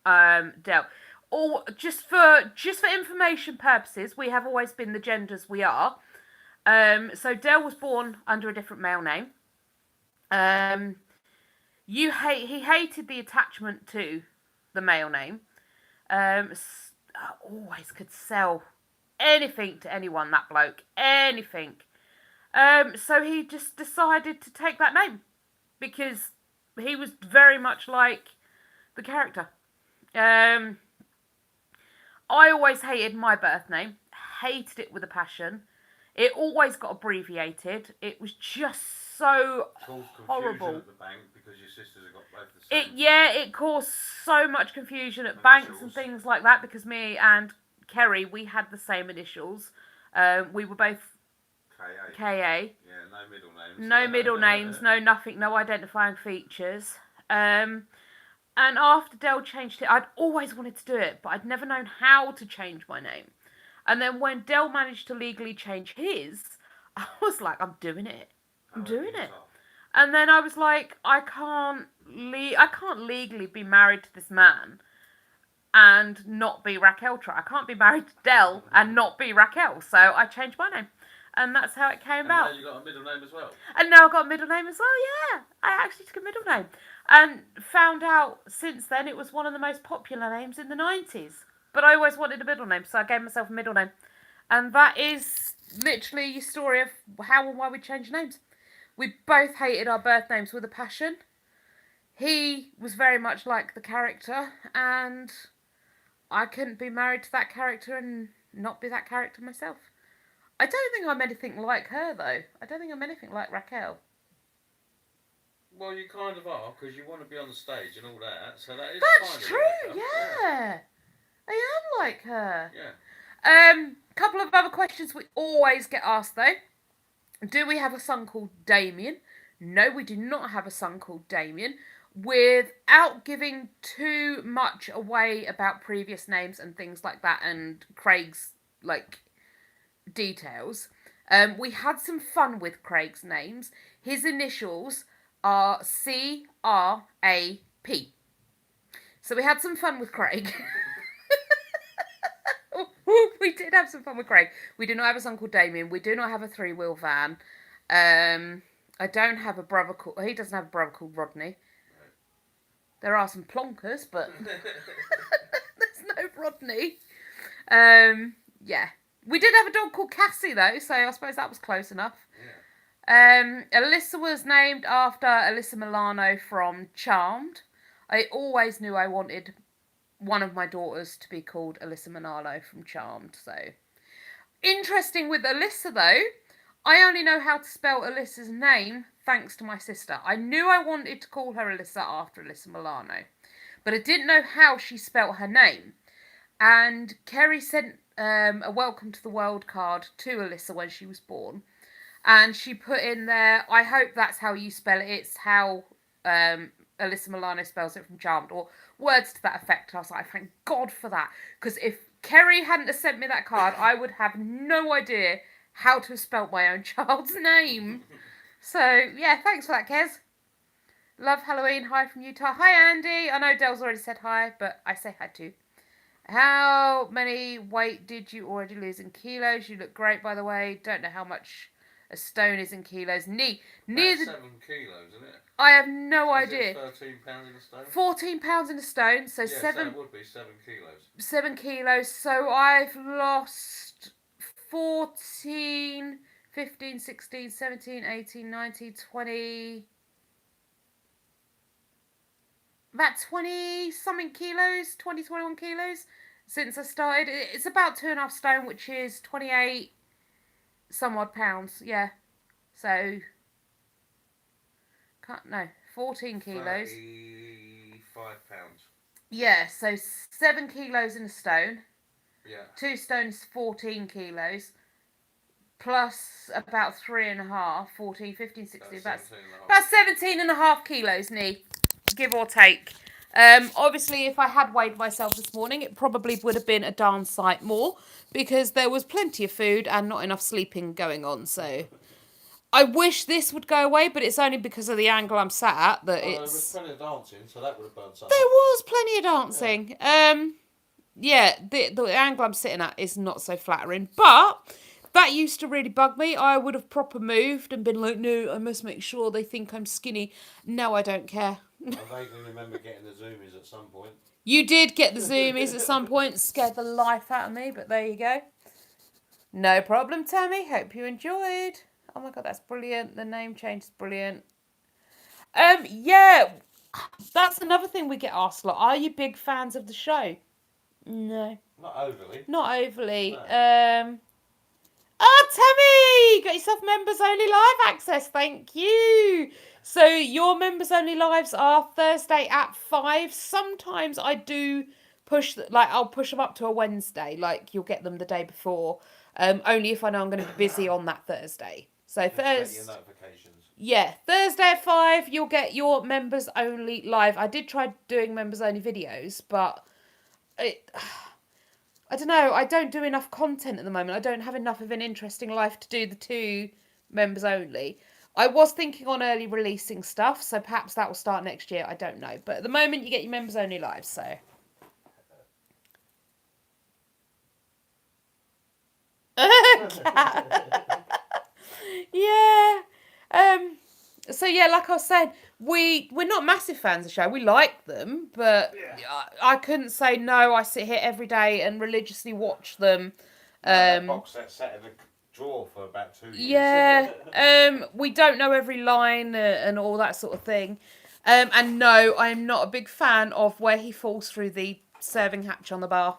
Del. Or just for information purposes, we have always been the genders we are. So Del was born under a different male name. He hated the attachment to the male name. Always could sell anything to anyone, that bloke. Anything. So he just decided to take that name because he was very much like the character. I always hated my birth name. Hated it with a passion. It always got abbreviated. It was just so horrible. At the bank because your sisters have got both the same. It caused so much confusion at banks and things like that because me and Kerry, we had the same initials. We were both KA. Yeah, no middle names. No middle names, no nothing, no identifying features. And after Del changed it, I'd always wanted to do it, but I'd never known how to change my name. And then when Del managed to legally change his, I was like, I'm doing it. I'm doing it. And then I was like, I can't legally be married to this man and not be Raquel Trout. I can't be married to Del and not be Raquel. So I changed my name. And that's how it came about. And now you got a middle name as well. And now I've got a middle name as well, yeah. I actually took a middle name. And found out since then it was one of the most popular names in the 90s. But I always wanted a middle name, so I gave myself a middle name. And that is literally the story of how and why we changed names. We both hated our birth names with a passion. He was very much like the character, and I couldn't be married to that character and not be that character myself. I don't think I'm anything like her, though. I don't think I'm anything like Raquel. Well, you kind of are, because you want to be on the stage and all that, so that is That's kind of true, like her. yeah. I am like her. Yeah. Couple of other questions we always get asked, though. Do we have a son called Damien? No, we do not have a son called Damien. Without giving too much away about previous names and things like that and Craig's, details, we had some fun with Craig's names. His initials are CRAP. So we had some fun with Craig. We did have some fun with Craig. We do not have a son called Damien. We do not have a 3-wheel van. I don't have a brother called... He doesn't have a brother called Rodney. No. There are some plonkers, but there's no Rodney. Yeah. We did have a dog called Cassie, though, so I suppose that was close enough. Yeah. Alyssa was named after Alyssa Milano from Charmed. I always knew I wanted one of my daughters to be called Alyssa Milano from Charmed, so... Interesting with Alyssa, though, I only know how to spell Alyssa's name thanks to my sister. I knew I wanted to call her Alyssa after Alyssa Milano, but I didn't know how she spelt her name. And Kerry sent a welcome to the world card to Alyssa when she was born, and she put in there, I hope that's how you spell it. It's how Alyssa Milano spells it from Charmed, or words to that effect. I was like, thank God for that, because if Kerry hadn't have sent me that card, I would have no idea how to have spelt my own child's name. So, yeah, thanks for that, Kez. Love Halloween. Hi from Utah. Hi, Andy. I know Del's already said hi, but I say hi too. How many weight did you already lose in kilos? You look great, by the way. Don't know how much a stone is in kilos. Near the 7 kilos, isn't it? I have no idea. Is it 13 pounds in a stone? 14 pounds in a stone, so yeah, 7. So it would be 7 kilos. 7 kilos. So I've lost 14, 15, 16, 17, 18, 19, 20. about 20 something kilos, 20, 21 kilos since I started. It's about 2.5 stone, which is 28 some odd pounds. Yeah. So, 14 kilos. 35 pounds. Yeah, so 7 kilos in a stone. Yeah. 2 stone is 14 kilos. Plus about 3.5, 14, 15, 16, about 17.5 kilos, Nee, give or take. Obviously, if I had weighed myself this morning, it probably would have been a darn sight more because there was plenty of food and not enough sleeping going on. So I wish this would go away, but it's only because of the angle I'm sat at that There it's. was plenty of dancing, so that would have burned something. There was plenty of dancing. Yeah, the angle I'm sitting at is not so flattering, but that used to really bug me. I would have proper moved and been like, no, I must make sure they think I'm skinny. No, I don't care. I vaguely remember getting the zoomies at some point. You did get the zoomies at some point, scared the life out of me, but there you go. No problem, Tammy. Hope you enjoyed. Oh my god, that's brilliant. The name change is brilliant. Yeah, that's another thing we get asked a lot. Are you big fans of the show? No. Not overly. Not overly. No. Oh, Tammy! Got yourself members only live access. Thank you. So your members only lives are Thursday at 5. Sometimes I do push, I'll push them up to a Wednesday. Like you'll get them the day before. Only if I know I'm going to be busy on that Thursday. So Thursday. Your notifications. Yeah, Thursday at 5, you'll get your members only live. I did try doing members only videos, but I don't know. I don't do enough content at the moment. I don't have enough of an interesting life to do the 2 members only. I was thinking on early releasing stuff, so perhaps that will start next year. I don't know. But at the moment, you get your members only live, so. Yeah. So yeah, like I was saying, we're not massive fans of the show. We like them, but I couldn't say no. I sit here every day and religiously watch them. That box set sat in a drawer for about 2 years. Yeah. We don't know every line and all that sort of thing. And no, I am not a big fan of where he falls through the serving hatch on the bar.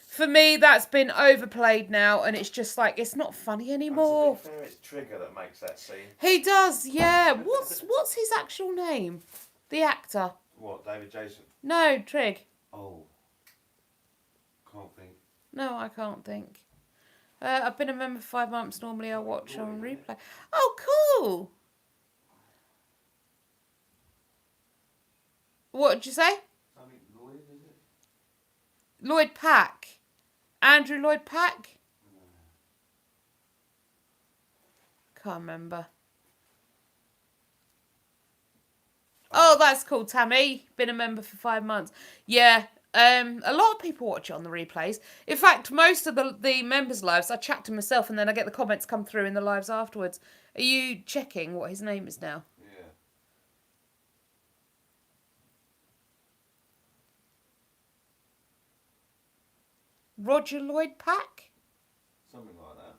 For me, that's been overplayed now, and it's just like it's not funny anymore. To be fair, it's Trigger that makes that scene. He does, yeah. What's his actual name? The actor. What, David Jason? No, Trig. Oh. Can't think. No, I can't think. I've been a member for 5 months. Normally I watch on replay. Oh, cool. What did you say? Something Lloyd, is it? Lloyd Pack. Andrew Lloyd Pack? Can't remember. Oh, that's cool, Tammy. Been a member for 5 months. Yeah, a lot of people watch it on the replays. In fact, most of the members' lives, I chat to myself and then I get the comments come through in the lives afterwards. Are you checking what his name is now? Yeah. Roger Lloyd Pack? Something like that.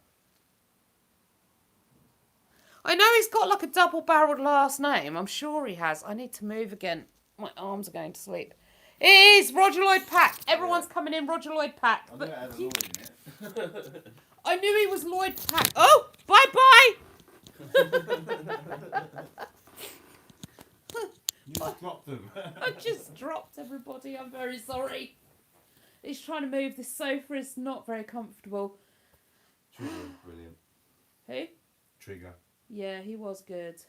I know he's got like a double-barreled last name. I'm sure he has. I need to move again. My arms are going to sleep. It is Roger Lloyd Pack. Everyone's coming in Roger Lloyd Pack. I knew it had a Lloyd in it. I knew he was Lloyd Pack. Oh, bye-bye. You just dropped them. I just dropped everybody. I'm very sorry. He's trying to move. This sofa is not very comfortable. Trigger was brilliant. Who? Trigger. Yeah, he was good.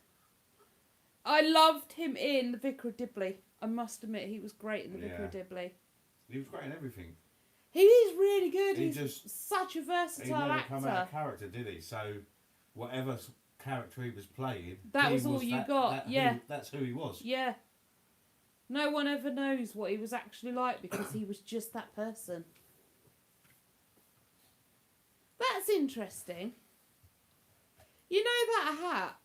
I loved him in The Vicar of Dibley. I must admit, he was great in The Vicar of Dibley. He was great in everything. He is really good. He He's just, such a versatile he never actor. come out of character, did he? So, whatever character he was playing, That was all you got, yeah. That's who he was. Yeah. No one ever knows what he was actually like because he was just that person. That's interesting. You know that hat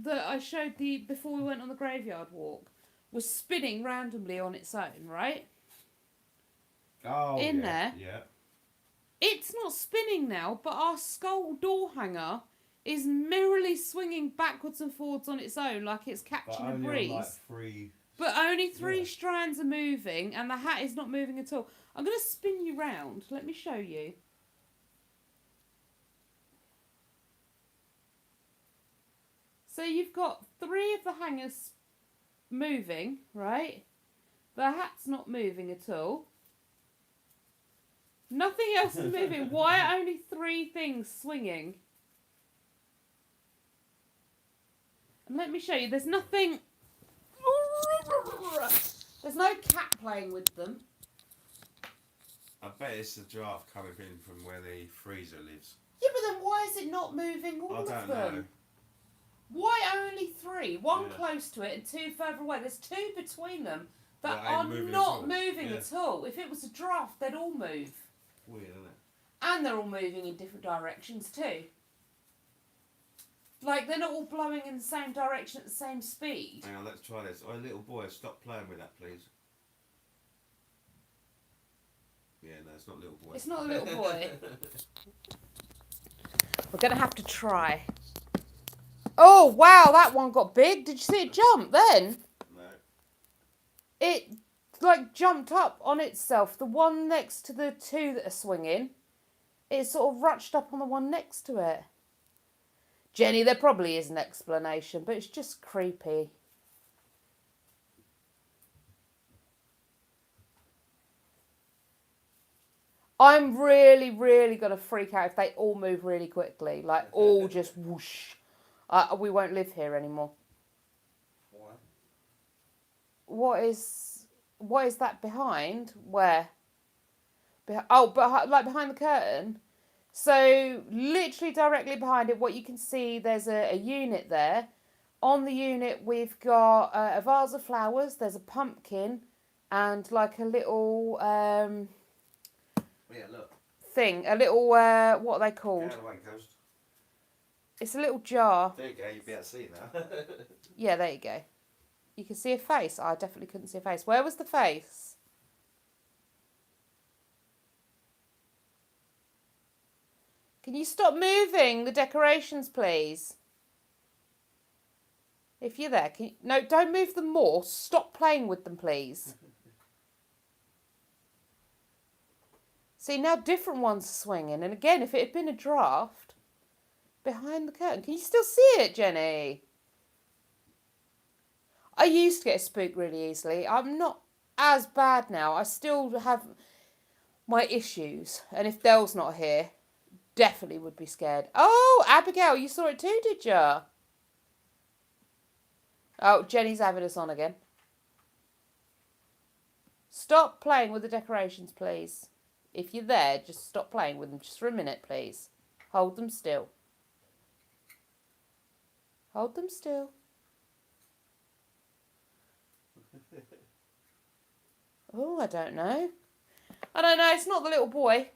that I showed before we went on the graveyard walk was spinning randomly on its own, right? Oh, In yeah, there. Yeah. It's not spinning now, but our skull door hanger is merrily swinging backwards and forwards on its own like it's catching a breeze. On like 3 But only 3 strands are moving, and the hat is not moving at all. I'm going to spin you round. Let me show you. So you've got 3 of the hangers moving, right? The hat's not moving at all. Nothing else is moving. Why are only 3 things swinging? And let me show you. There's nothing... There's no cat playing with them. I bet it's the giraffe coming in from where the freezer lives. Yeah, but then why is it not moving all of them? I don't know. Why only 3? 1 close to it and 2 further away. There's 2 between them that are not moving at all. If it was a giraffe, they'd all move. Weird, isn't it? And they're all moving in different directions too. Like, they're not all blowing in the same direction at the same speed. Hang on, let's try this. Oh, little boy, stop playing with that, please. Yeah, no, it's not little boy. It's not a little boy. We're going to have to try. Oh, wow, that one got big. Did you see it jump then? No. It, like, jumped up on itself. The one next to the 2 that are swinging, it sort of ruched up on the one next to it. Jenny, there probably is an explanation, but it's just creepy. I'm really, really going to freak out if they all move really quickly. Like, all just whoosh. We won't live here anymore. Why? What is that behind? Where? Like behind the curtain? So, literally directly behind it, what you can see, there's a unit there. On the unit, we've got a vase of flowers, there's a pumpkin, and like a little Yeah, look. thing. A little, what are they called? Away, Ghost. It's a little jar. There you go, you'll be able to see now. Yeah, there you go. You can see a face. I definitely couldn't see a face. Where was the face? Can you stop moving the decorations, please? If you're there, no, don't move them more. Stop playing with them, please. See, now different ones are swinging. And again, if it had been a draft, behind the curtain. Can you still see it, Jenny? I used to get spooked really easily. I'm not as bad now. I still have my issues. And if Dell's not here, definitely would be scared. Oh, Abigail, you saw it too, did ya? Oh, Jenny's having us on again. Stop playing with the decorations, please. If you're there, just stop playing with them just for a minute, please. Hold them still. Hold them still. Oh, I don't know. I don't know. It's not the little boy.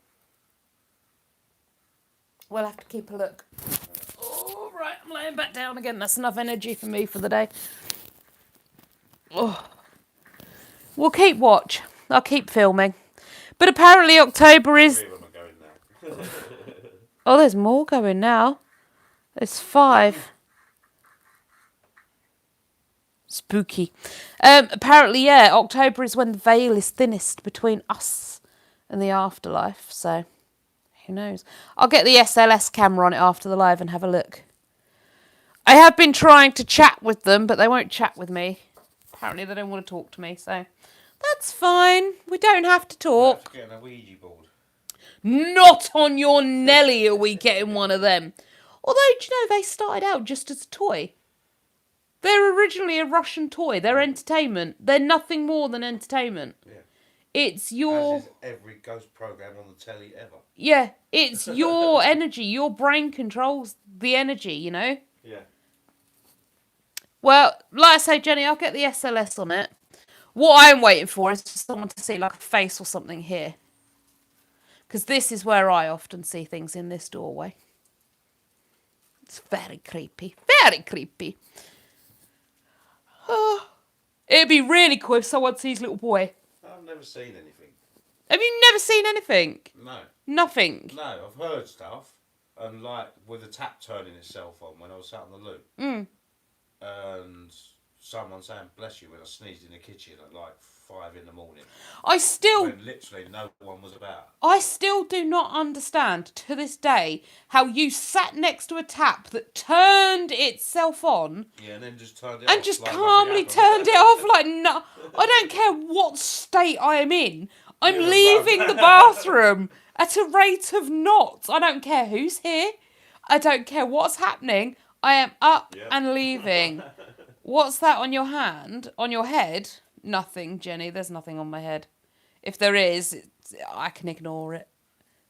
We'll have to keep a look. Oh, right. I'm laying back down again. That's enough energy for me for the day. Oh. We'll keep watch. I'll keep filming. But apparently October is... 3 of them are going now. Oh, there's more going now. There's 5. Spooky. Apparently, yeah, October is when the veil is thinnest between us and the afterlife. So, who knows? I'll get the SLS camera on it after the live and have a look. I have been trying to chat with them, but they won't chat with me. Apparently, they don't want to talk to me, so that's fine. We don't have to talk. Getting a Ouija board. Not on your Nelly are we getting one of them. Although, do you know, they started out just as a toy. They're originally a Russian toy. They're entertainment. They're nothing more than entertainment. Yeah. It's your... As is every ghost program on the telly ever. Yeah, it's your energy. Your brain controls the energy, you know? Yeah. Well, like I say, Jenny, I'll get the SLS on it. What I'm waiting for is for someone to see like a face or something here. Because this is where I often see things, in this doorway. It's very creepy. Very creepy. Oh, it'd be really cool if someone sees little boy. I've never seen anything. Have you never seen anything? No. Nothing? No, I've heard stuff. And like with the tap turning itself on when I was sat on the loo. Mm. And someone saying bless you when I sneezed in the kitchen at like 5 in the morning I still when literally no one was about. I still do not understand to this day how you sat next to a tap that turned itself on Yeah, and then just turned it and off. just like calmly nothing happened. turned it off like, no, I don't care what state I am in. I'm You're in a leaving run. the bathroom at a rate of knots. I don't care who's here. I don't care what's happening. I am up Yep. and leaving. What's that on your hand? On your head? Nothing, Jenny. There's nothing on my head. If there is, I can ignore it.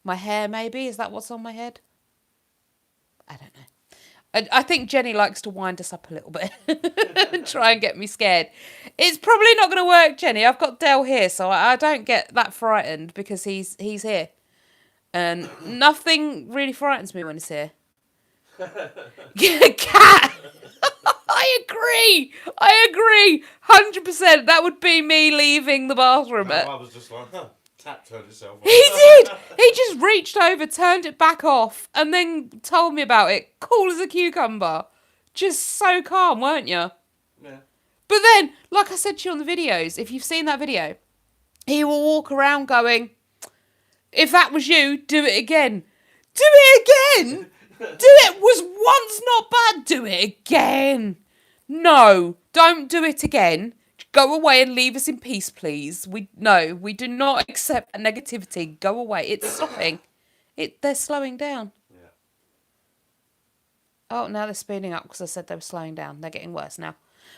My hair, maybe? Is that what's on my head? I don't know. I think Jenny likes to wind us up a little bit and try and get me scared. It's probably not going to work, Jenny. I've got Dell here, so I don't get that frightened because he's here. And nothing really frightens me when he's here. Cat! I agree. 100%. That would be me leaving the bathroom. No, I was just like, tap turned itself off. He did. He just reached over, turned it back off, and then told me about it. Cool as a cucumber. Just so calm, weren't you? Yeah. But then, like I said to you on the videos, if you've seen that video, he will walk around going, if that was you, do it again. Do it again? Do it was once not bad. Do it again. No, don't do it again. Go away and leave us in peace, please. We do not accept negativity. Go away. It's stopping. They're slowing down. Yeah. Oh, now they're speeding up because I said they were slowing down. They're getting worse now.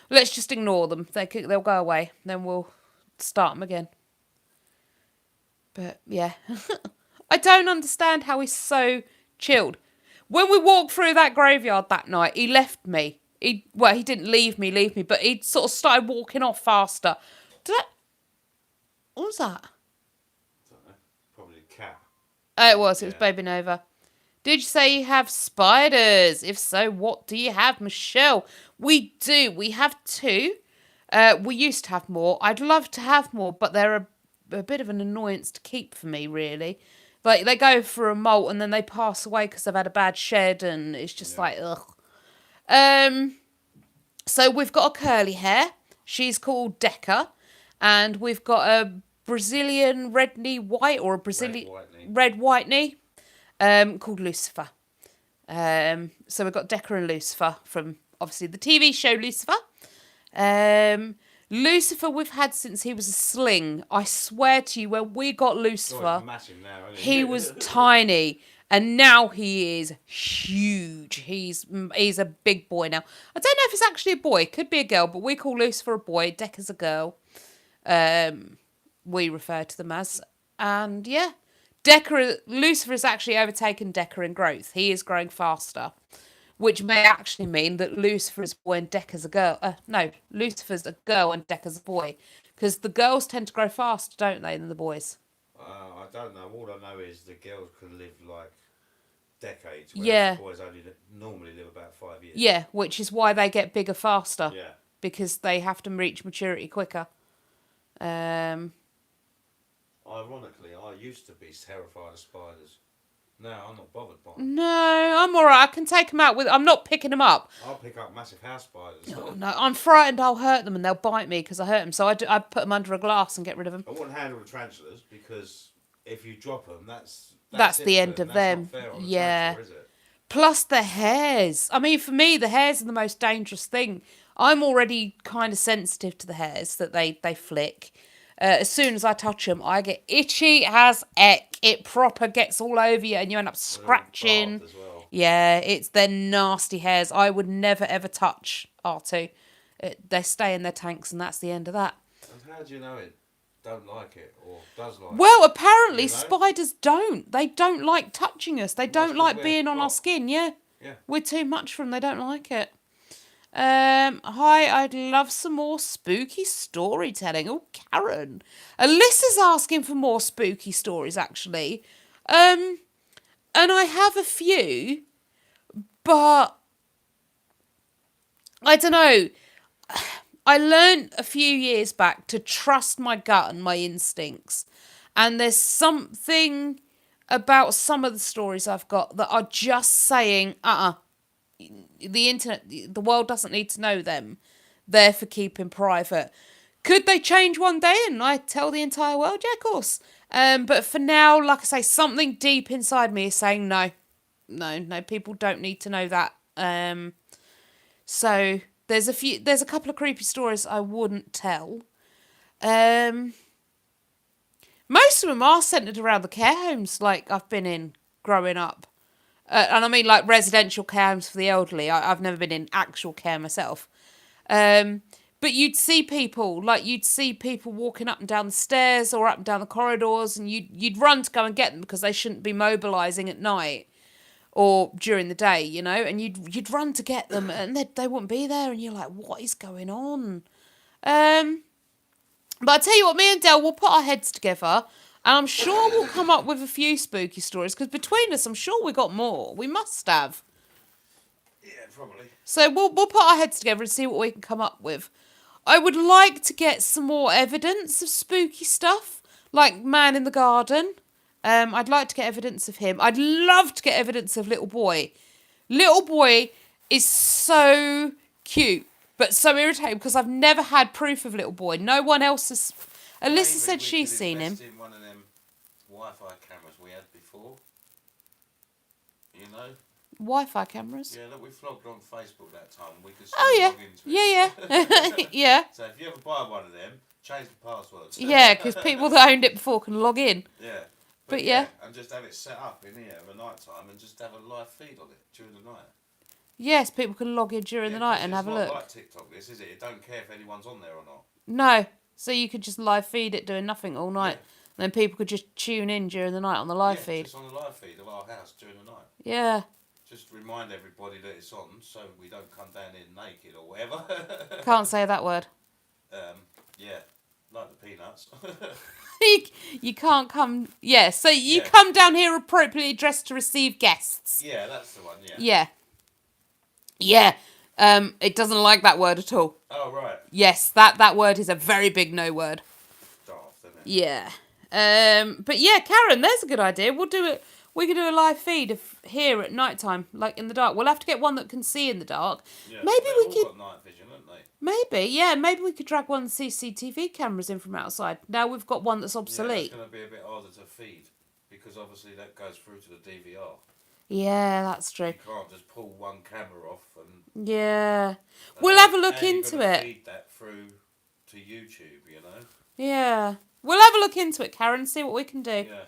Let's just ignore them. They'll go away. Then we'll start them again. But yeah, I don't understand how he's so chilled. When we walked through that graveyard that night, he left me. He didn't leave me, but he sort of started walking off faster. What was that? I don't know. Probably a cat. Oh, it was Baby Nova. Did you say you have spiders? If so, what do you have, Michelle? We do. We have 2. We used to have more. I'd love to have more, but they're a bit of an annoyance to keep for me, really. Like, they go for a molt and then they pass away because they've had a bad shed, and it's just like, ugh. So we've got a curly hair. She's called Decca. And we've got a Brazilian red knee white, or a Brazilian red white knee, called Lucifer. So we've got Decca and Lucifer from, obviously, the TV show Lucifer. Lucifer we've had since he was a sling. I swear to you, when we got Lucifer, he's massive now, isn't he was tiny. And now he is huge. He's a big boy now. I don't know if it's actually a boy. Could be a girl, but we call Lucifer a boy. Decca's a girl. We refer to them as. And yeah, Lucifer has actually overtaken Decca in growth. He is growing faster, which may actually mean that Lucifer is a boy and Decca's a girl. No, Lucifer's a girl and Decca's a boy. Because the girls tend to grow faster, don't they, than the boys? I don't know. All I know is the girls can live like decades, Yeah. the boys only normally live about 5 years. Yeah, which is why they get bigger faster. Yeah. Because they have to reach maturity quicker. Ironically, I used to be terrified of spiders. Now I'm not bothered by them. No, I'm alright. I can take them out with. I'm not picking them up. I'll pick up massive house spiders. Oh, no, I'm frightened I'll hurt them and they'll bite me because I hurt them. So I put them under a glass and get rid of them. I wouldn't handle the tarantulas because if you drop them, that's the end of them. Not fair on Yeah. a tarantula, is it? Plus the hairs. I mean, for me, the hairs are the most dangerous thing. I'm already kind of sensitive to the hairs that they flick. As soon as I touch them, I get itchy as heck. It proper gets all over you and you end up scratching. Barbed as well. Yeah, it's their nasty hairs. I would never ever touch R2. They stay in their tanks and that's the end of that. And how do you know it don't like it or does like it? Well, apparently You know? spiders don't. They don't like touching us. They don't like being on our skin, yeah. Yeah. We're too much for them. They don't like it. Hi, I'd love some more spooky storytelling. Oh, Karen. Alyssa's asking for more spooky stories, actually. And I have a few, but I don't know. I learned a few years back to trust my gut and my instincts. And there's something about some of the stories I've got that are just saying, the internet, the world doesn't need to know them. there for keeping private. Could they change one day and I tell the entire world? Yeah, of course. But for now, like I say, something deep inside me is saying no. No, people don't need to know that. So there's a couple of creepy stories I wouldn't tell. Most of them are centred around the care homes like I've been in growing up. And I mean like residential care homes for the elderly. I've never been in actual care myself. But you'd see people walking up and down the stairs or up and down the corridors, and you'd run to go and get them because they shouldn't be mobilising at night or during the day, you know, and you'd run to get them and they wouldn't be there, and you're like, what is going on? But I tell you what, me and Del will put our heads together, and I'm sure we'll come up with a few spooky stories, because between us, I'm sure we got more. We must have. Yeah, probably. So we'll put our heads together and see what we can come up with. I would like to get some more evidence of spooky stuff, like Man in the Garden. I'd like to get evidence of him. I'd love to get evidence of Little Boy. Little Boy is so cute, but so irritating because I've never had proof of Little Boy. No one else has. Alyssa said she's seen him. In one of them Wi-Fi cameras we had before. You know. Wi-Fi cameras. Yeah, look, we vlogged on Facebook that time. We could Oh log into it. yeah. Yeah. So if you ever buy one of them, change the passwords. Yeah, because people that owned it before can log in. Yeah. But yeah. And just have it set up in here at night time and just have a live feed on it during the night. Yes, people can log in during the night and have a look. It's not like TikTok, this, is it? It don't care if anyone's on there or not. No. So you could just live feed it doing nothing all night. Yeah. And then people could just tune in during the night on the live feed. Just on the live feed of our house during the night. Yeah. Just remind everybody that it's on so we don't come down here naked or whatever. Can't say that word. Yeah. Like the peanuts. You can't come... Yeah, so you come down here appropriately dressed to receive guests. Yeah, that's the one, yeah. Yeah. It doesn't like that word at all. Oh, right. Yes, that word is a very big no word. Daft, isn't it? Yeah. But yeah, Karen, there's a good idea. We'll do it. We could do a live feed of here at night time, like in the dark. We'll have to get one that can see in the dark. Yeah, maybe we could... got night vision, haven't they? Maybe we could drag one of the CCTV cameras in from outside. Now we've got one that's obsolete. Yeah, it's going to be a bit harder to feed, because obviously that goes through to the DVR. Yeah, that's true. You can't just pull one camera off and... Yeah. We'll have a look into it. Feed that through to YouTube, you know? Yeah. We'll have a look into it, Karen, see what we can do. Yeah.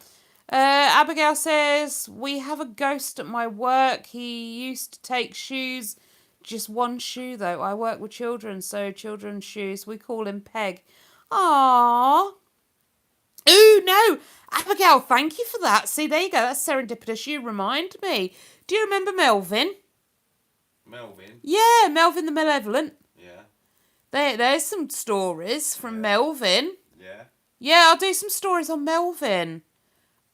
Abigail says, we have a ghost at my work. He used to take shoes. Just one shoe, though. I work with children, so children's shoes. We call him Peg. Aww. Ooh, no. Abigail, thank you for that. See, there you go. That's serendipitous. You remind me. Do you remember Melvin? Melvin? Yeah, Melvin the Malevolent. Yeah. There's some stories from Melvin. Yeah. Yeah, I'll do some stories on Melvin.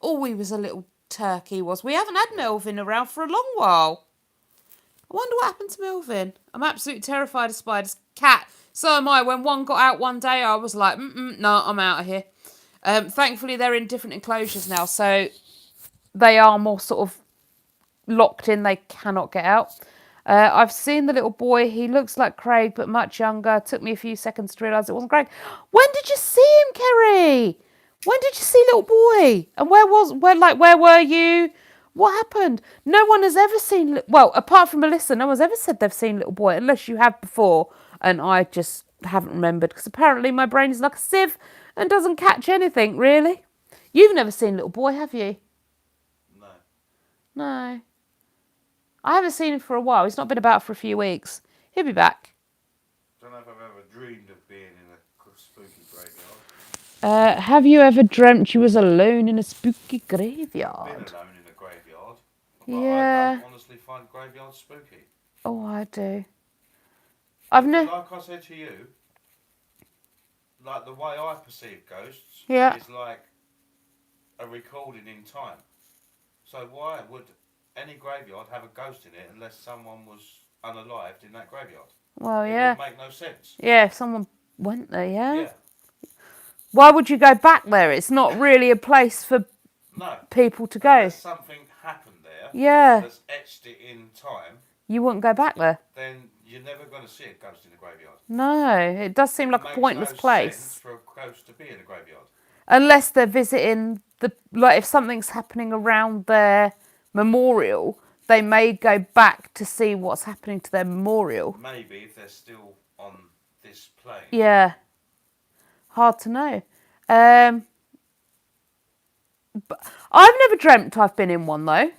Oh, he was a little turkey, was. We haven't had Melvin around for a long while. I wonder what happened to Melvin. I'm absolutely terrified of spiders. Cat. So am I. When one got out one day, I was like, no, I'm out of here. Thankfully, they're in different enclosures now, so they are more sort of locked in. They cannot get out. I've seen the little boy. He looks like Craig, but much younger. It took me a few seconds to realise it wasn't Craig. When did you see him, Kerry? When did you see little boy? And where were you? What happened? No one has ever seen... Well, apart from Alyssa, no one's ever said they've seen little boy, unless you have before, and I just haven't remembered, because apparently my brain is like a sieve and doesn't catch anything, really. You've never seen little boy, have you? No. No. I haven't seen him for a while. He's not been about for a few weeks. He'll be back. Don't know if I've ever dreamed of being in a spooky graveyard. Have you ever dreamt you was alone in a spooky graveyard? I've been alone in a graveyard. But Yeah. I don't honestly find graveyards spooky. Oh, I do. Like I said to you, like the way I perceive ghosts is like a recording in time. So why would any graveyard have a ghost in it unless someone was unalived in that graveyard? Well, It yeah. would make no sense. Yeah, if someone went there, Yeah. Why would you go back there? It's not really a place for No. people to go. Unless something happened there Yeah. that's etched it in time, you wouldn't go back there. Then you're never going to see a ghost in a graveyard. No, it does seem like a pointless place. Sense for a ghost to be in a graveyard. Unless they're visiting if something's happening around their memorial, they may go back to see what's happening to their memorial. Maybe if they're still on this plane. Yeah. Hard to know. But I've never dreamt I've been in one though.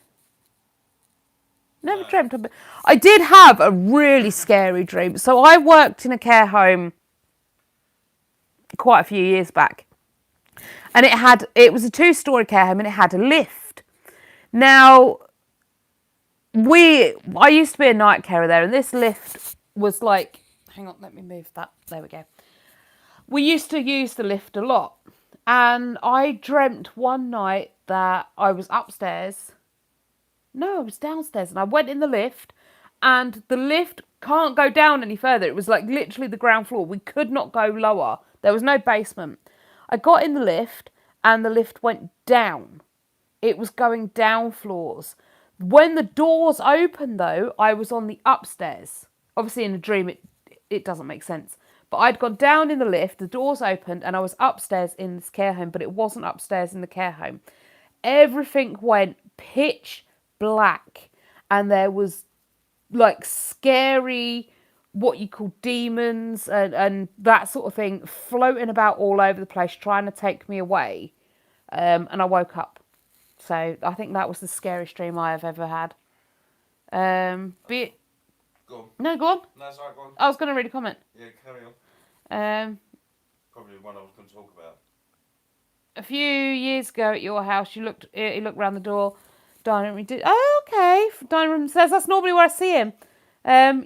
Never dreamt I've been. I did have a really scary dream. So I worked in a care home quite a few years back. And it was a 2-story care home and it had a lift. Now, I used to be a night carer there, and this lift was like, hang on, let me move that. There we go. We used to use the lift a lot. And I dreamt one night that I was upstairs. No, I was downstairs, and I went in the lift, and the lift can't go down any further. It was like literally the ground floor. We could not go lower. There was no basement. I got in the lift, and the lift went down. It was going down floors. When the doors opened, though, I was on the upstairs. Obviously, in a dream, it doesn't make sense. But I'd gone down in the lift, the doors opened, and I was upstairs in this care home, but it wasn't upstairs in the care home. Everything went pitch black, and there was like scary, what you call demons and that sort of thing floating about all over the place, trying to take me away. And I woke up. So I think that was the scariest dream I have ever had. Go on. No, go on. No, sorry, go on. I was going to read a comment. Yeah, carry on. Probably one I was going to talk about. A few years ago at your house, you looked around the door. Dining room. Oh, okay. Dining room says that's normally where I see him.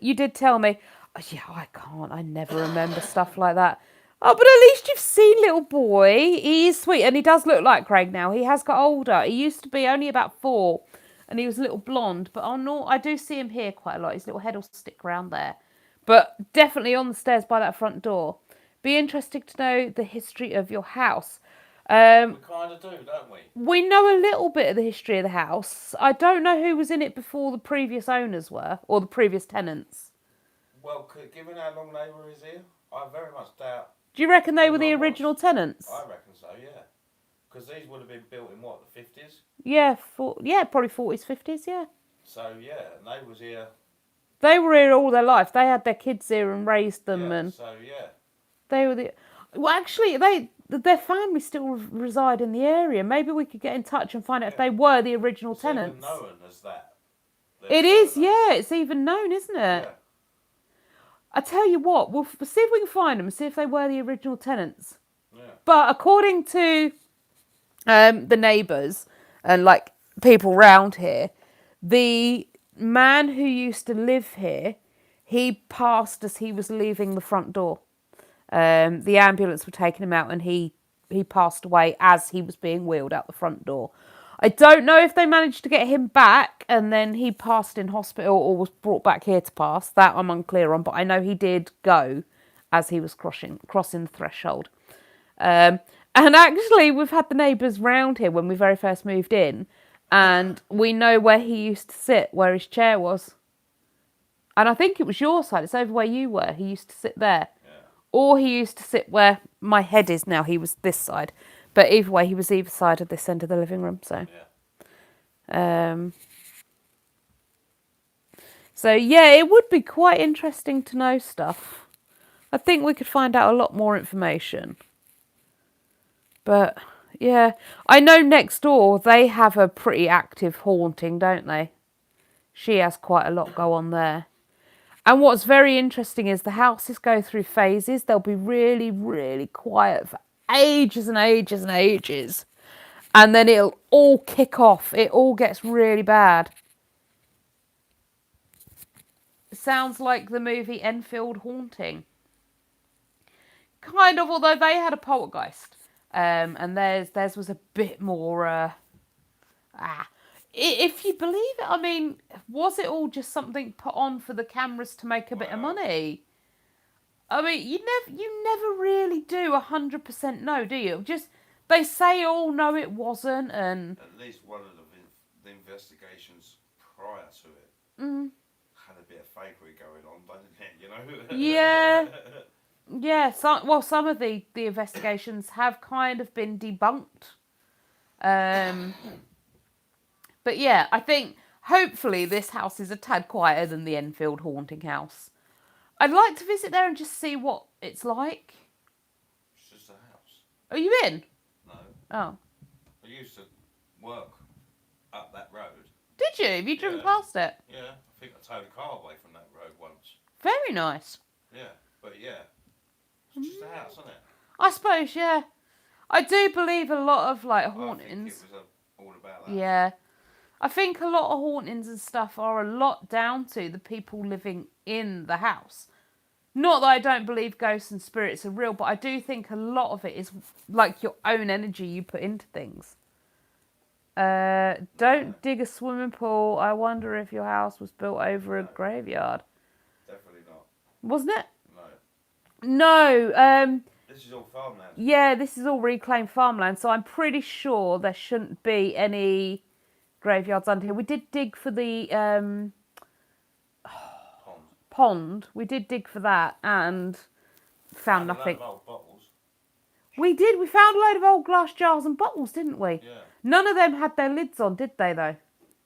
You did tell me. Oh, yeah, I can't. I never remember stuff like that. Oh, but at least you've seen little boy. He is sweet, and he does look like Craig now. He has got older. He used to be only about 4, and he was a little blonde. But I do see him here quite a lot. His little head will stick around there. But definitely on the stairs by that front door. Be interesting to know the history of your house. We kind of do, don't we? We know a little bit of the history of the house. I don't know who was in it before the previous owners were, or the previous tenants. Well, given how long they were here, I very much doubt. Do you reckon they were the original tenants? I reckon so, yeah. Because these would have been built in what, the 50s? Yeah, probably 40s, 50s, yeah. So, yeah, and they was here. They were here all their life. They had their kids here and raised them. Yeah, and so, yeah. They were well, actually, their family still reside in the area. Maybe we could get in touch and find out if they were the original tenants. It's even known as that. It is, yeah. It's even known, isn't it? Yeah. I tell you what, we'll see if we can find them and see if they were the original tenants. Yeah. But according to the neighbours and like people round here, the man who used to live here, he passed as he was leaving the front door. The ambulance were taking him out, and he passed away as he was being wheeled out the front door. I don't know if they managed to get him back and then he passed in hospital or was brought back here to pass. That I'm unclear on, but I know he did go as he was crossing the threshold. And actually, we've had the neighbours round here when we very first moved in, and we know where he used to sit, where his chair was. And I think it was your side. It's over where you were. He used to sit there. Yeah. Or he used to sit where my head is now. He was this side. But either way, he was either side of this end of the living room. So, yeah, it would be quite interesting to know stuff. I think we could find out a lot more information. But, yeah, I know next door they have a pretty active haunting, don't they? She has quite a lot go on there. And what's very interesting is the houses go through phases. They'll be really, really quiet for ages and ages and ages. And then it'll all kick off. It all gets really bad. It sounds like the movie Enfield Haunting. Kind of, although they had a poltergeist. And theirs was a bit more... If you believe it, I mean, was it all just something put on for the cameras to make a bit of money? I mean, you never really do 100% know, do you? Just they say, "Oh no, it wasn't," and at least one of the investigations prior to it had a bit of fakery going on, doesn't it? You know. Yeah. Yeah. Some of the investigations have kind of been debunked. But yeah, I think hopefully this house is a tad quieter than the Enfield haunting house. I'd like to visit there and just see what it's like. It's just a house. Are you in? No. Oh. I used to work up that road. Did you? Have you driven past it? Yeah, I think I towed a car away from that road once. Very nice. Yeah, but yeah, it's just a house, isn't it? I suppose, yeah. I do believe a lot of like hauntings. I think it was all about that. Yeah. I think a lot of hauntings and stuff are a lot down to the people living in the house. Not that I don't believe ghosts and spirits are real, but I do think a lot of it is like your own energy you put into things. Don't dig a swimming pool. I wonder if your house was built over a graveyard. Definitely not. Wasn't it? No. No. This is all farmland. Yeah, this is all reclaimed farmland, so I'm pretty sure there shouldn't be any graveyards under here. We did dig for the pond. We did dig for that and found nothing. A load of old bottles. We did. We found a load of old glass jars and bottles, didn't we? Yeah. None of them had their lids on, did they, though?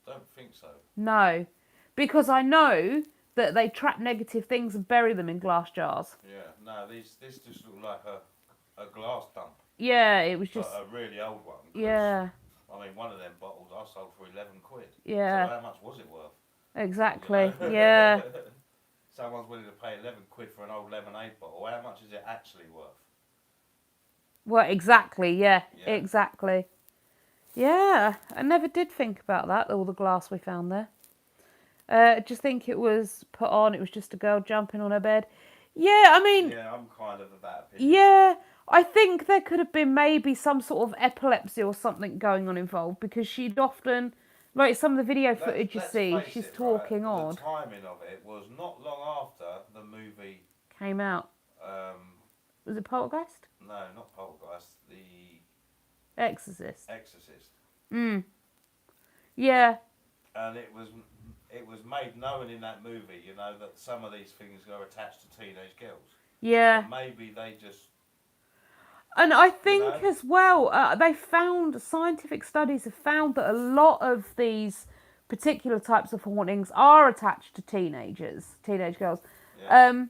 Don't think so. No. Because I know that they trap negative things and bury them in glass jars. Yeah. No, this just looked like a glass dump. Yeah, it was just... But a really old one. Yeah. I mean, one of them bottles I sold for 11 quid. Yeah. So how much was it worth? Exactly. You know? Yeah. Someone's willing to pay 11 quid for an old lemonade bottle. How much is it actually worth? Well, exactly. Yeah. Exactly. Yeah. I never did think about that, all the glass we found there. I just think it was put on. It was just a girl jumping on her bed. Yeah, I mean... Yeah, I'm kind of that opinion. Yeah, I think there could have been maybe some sort of epilepsy or something going on involved, because she'd often... Like some of the video footage you see, she's talking odd. The timing of it was not long after the movie... Came out. Was it Poltergeist? No, not Poltergeist. The... Exorcist. Yeah. And it was made known in that movie, you know, that some of these things are attached to teenage girls. Yeah. And maybe they just... And I think as well, scientific studies have found that a lot of these particular types of hauntings are attached to teenage girls. Yeah.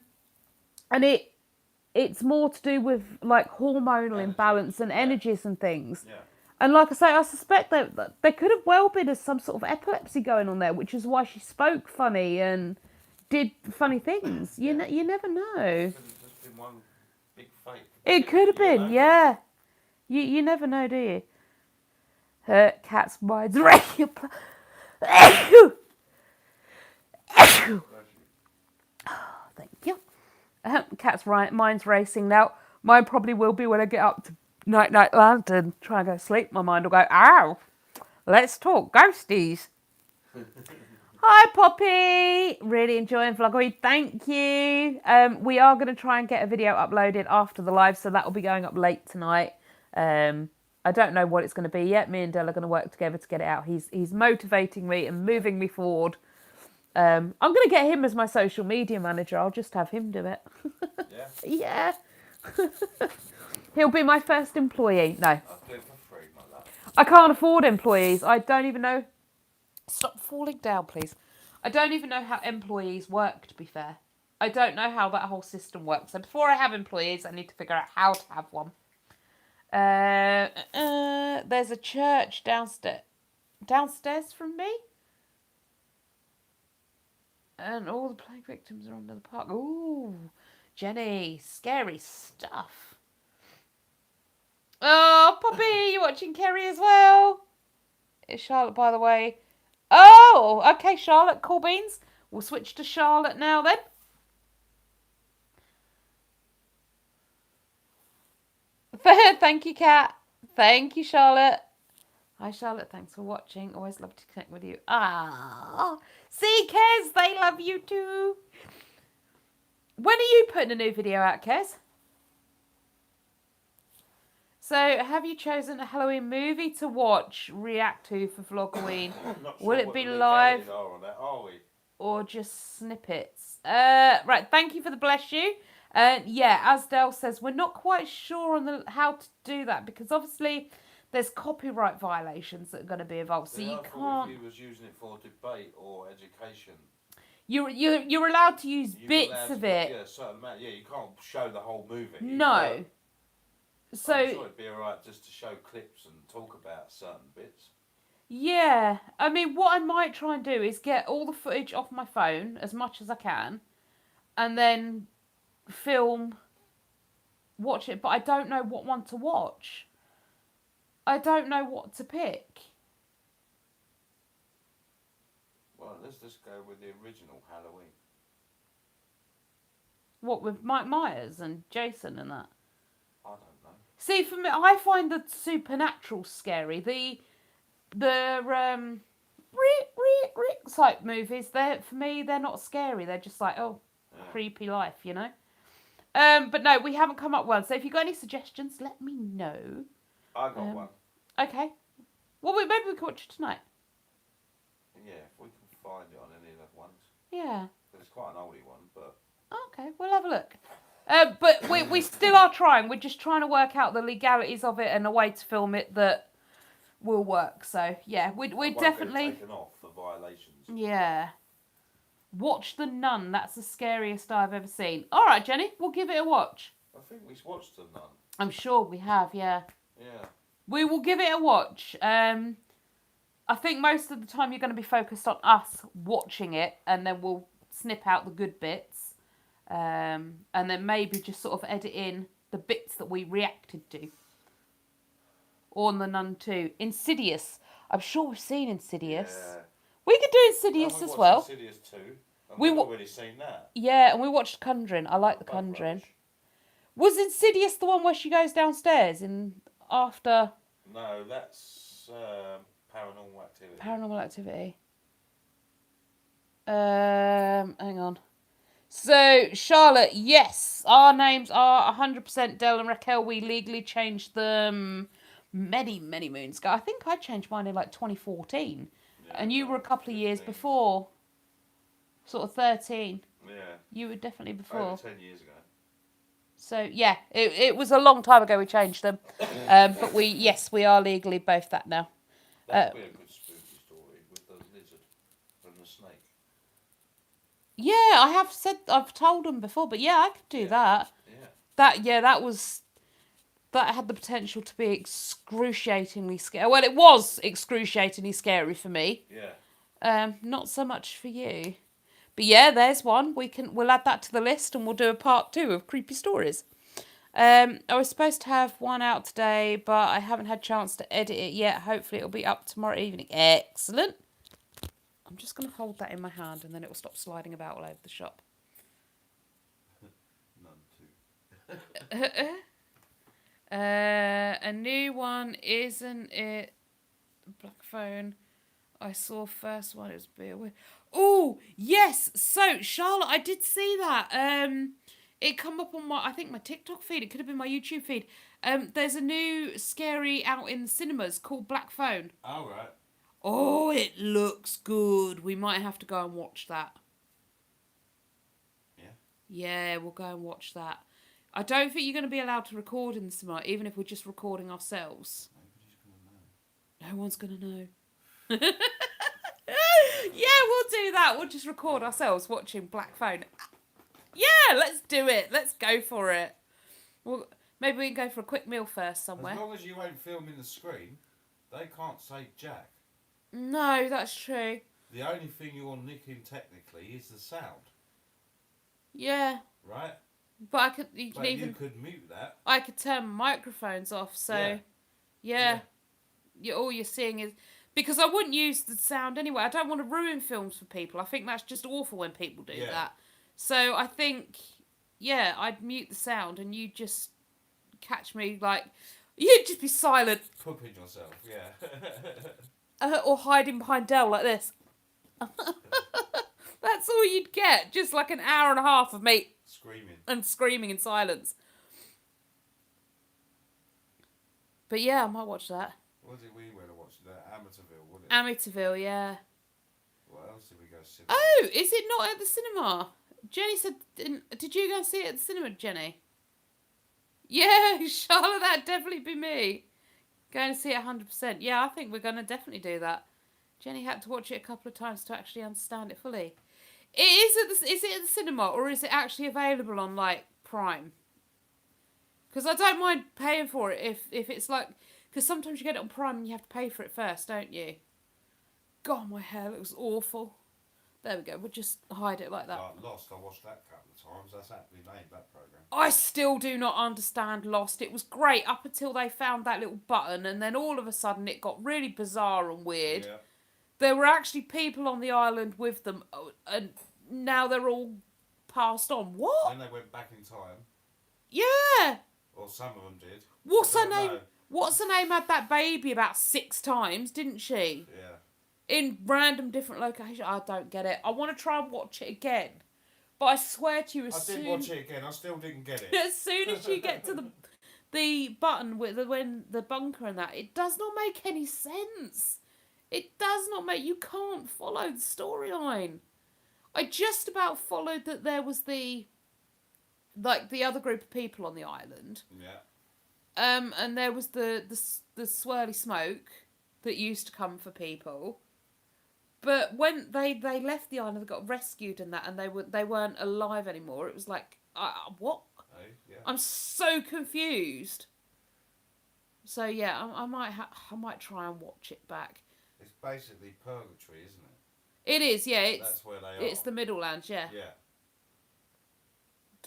And it's more to do with like hormonal imbalance and energies and things. Yeah. And like I say, I suspect that there could have well been some sort of epilepsy going on there, which is why she spoke funny and did funny things. You never know. It could have just been one big fake. It could have been, yeah. You never know, do you? Her cat's mind's racing. Thank you. Cat's mind's racing now. Mine probably will be when I get up to night land and try and go to sleep. My mind will go, ow, let's talk ghosties. Hi Poppy, really enjoying Vloggery, thank you. We are going to try and get a video uploaded after the live, so that will be going up late tonight. I don't know what it's going to be yet. Me and Dell are going to work together to get it out. He's motivating me and moving me forward. I'm going to get him as my social media manager. I'll just have him do it. Yeah? Yeah. He'll be my first employee. No. I'll do it for free, my love. I can't afford employees. I don't even know. Stop falling down, please. I don't even know how employees work, to be fair. I don't know how that whole system works. So before I have employees, I need to figure out how to have one. There's a church downstairs. Downstairs from me? And all the plague victims are under the park. Ooh, Jenny, scary stuff. Oh, Poppy, you watching Kerry as well? It's Charlotte, by the way. Oh, okay, Charlotte, cool beans. We'll switch to Charlotte now then. Thank you, Kat. Thank you, Charlotte. Hi, Charlotte. Thanks for watching. Always love to connect with you. Ah, see, Kez, they love you too. When are you putting a new video out, Kez? So, have you chosen a Halloween movie to watch, react to for Vlogoween? Not sure Will it what be the live? legalities are on that, are we? or just snippets? Right, thank you for the bless you. Yeah, as Dell says, we're not quite sure on how to do that because obviously there's copyright violations that are going to be involved, so you can't. If he was using it for debate or education, you're allowed to use bits of it. Yeah, certain yeah, you can't show the whole movie. No. So I'm sure it'd be alright just to show clips and talk about certain bits. Yeah, I mean, what I might try and do is get all the footage off my phone as much as I can, and then watch it. But I don't know what one to watch. I don't know what to pick. Well, let's just go with the original Halloween. What, with Mike Myers and Jason and that? I don't know. See, for me, I find the supernatural scary. The type movies, for me, they're not scary. They're just like, creepy life, you know. But no, we haven't come up with one. So if you've got any suggestions, let me know. I got one. Okay. Well, maybe we could watch it tonight. Yeah, if we can find it on any of the ones. Yeah. It's quite an oldie one, but. Okay, we'll have a look. But we still are trying. We're just trying to work out the legalities of it and a way to film it that will work. So yeah, we're definitely taken off for violations. Yeah. Watch The Nun. That's the scariest I've ever seen. All right, Jenny, we'll give it a watch. I think we watched The Nun. I'm sure we have. Yeah. Yeah. We will give it a watch. I think most of the time you're going to be focused on us watching it, and then we'll snip out the good bits, and then maybe just sort of edit in the bits that we reacted to. Or The Nun 2. Insidious. I'm sure we've seen Insidious. Yeah. We could do Insidious as well. Insidious 2. We've already seen that. Yeah, and we watched Conjuring. I like The Conjuring. Was Insidious the one where she goes downstairs after? No, that's Paranormal Activity. Paranormal Activity. Hang on. So, Charlotte, yes, our names are 100% Del and Raquel. We legally changed them many, many moons ago. I think I changed mine in like 2014. Yeah, and you were a couple 15. Of years before. Sort of 13. Yeah. You were definitely before. Over 10 years ago. So, yeah, it was a long time ago we changed them. But we are legally both that now. That would be a good spooky story with the lizard and the snake. Yeah, I've told them before, but yeah, I could do that. Yeah. That had the potential to be excruciatingly scary. Well, it was excruciatingly scary for me. Yeah. Not so much for you. But yeah, there's one. We'll add that to the list and we'll do a part 2 of creepy stories. I was supposed to have one out today, but I haven't had a chance to edit it yet. Hopefully it'll be up tomorrow evening. Excellent. I'm just going to hold that in my hand and then it will stop sliding about all over the shop. None too. A new one, isn't it? Black Phone. I saw first one. It was a bit weird. Oh, yes. So, Charlotte, I did see that. It come up on my TikTok feed. It could have been my YouTube feed. There's a new scary out in the cinemas called Black Phone. Oh, right. Oh, it looks good. We might have to go and watch that. Yeah? Yeah, we'll go and watch that. I don't think you're going to be allowed to record in the cinema, even if we're just recording ourselves. Nobody's going to know. No one's going to know. Yeah, we'll do that. We'll just record ourselves watching Black Phone. Yeah, let's do it. Let's go for it. Well, maybe we can go for a quick meal first somewhere. As long as you won't film in the screen, they can't say jack. No, that's true. The only thing you're nicking technically is the sound. Yeah. Right? But you could mute that. I could turn microphones off, so yeah. All you're seeing is because I wouldn't use the sound anyway. I don't want to ruin films for people. I think that's just awful when people do that. So I think I'd mute the sound and you just catch me like you'd just be silent. Pooping yourself, yeah. Or hiding behind Del like this. That's all you'd get. Just like an hour and a half of me screaming in silence. But yeah, I might watch that. What did we want to watch? That Amityville, wasn't it? Amityville, yeah. What else else did we go see? Oh, is it not at the cinema? Jenny said, did you go see it at the cinema, Jenny? Yeah, Charlotte, that'd definitely be me. Going to see it 100%. Yeah, I think we're going to definitely do that. Jenny had to watch it a couple of times to actually understand it fully. Is it at the cinema, or is it actually available on, like, Prime? Because I don't mind paying for it if it's like... Because sometimes you get it on Prime and you have to pay for it first, don't you? God, my hair looks awful. There we go. We'll just hide it like that. Like Lost, I watched that a couple of times. That's aptly named, that programme. I still do not understand Lost. It was great up until they found that little button, and then all of a sudden it got really bizarre and weird. Yeah. There were actually people on the island with them, and now they're all passed on. What? Then they went back in time. Yeah. Or some of them did. What's I her don't name? know. What's her name? Had that baby about 6 times, didn't she? Yeah. In random different locations. I don't get it. I want to try and watch it again, but I swear to you, I did watch it again. I still didn't get it. as soon as you get to the button with when the bunker and that, it does not make any sense. It does not make... You can't follow the storyline. I just about followed that there was the other group of people on the island. Yeah. And there was the swirly smoke that used to come for people. But when they left the island, they got rescued and that, and they weren't alive anymore. It was like, what? Oh, yeah. I'm so confused. So yeah, I might try and watch it back. It's basically purgatory, isn't it? It is, yeah. That's where they are. It's the Middlelands, yeah. Yeah.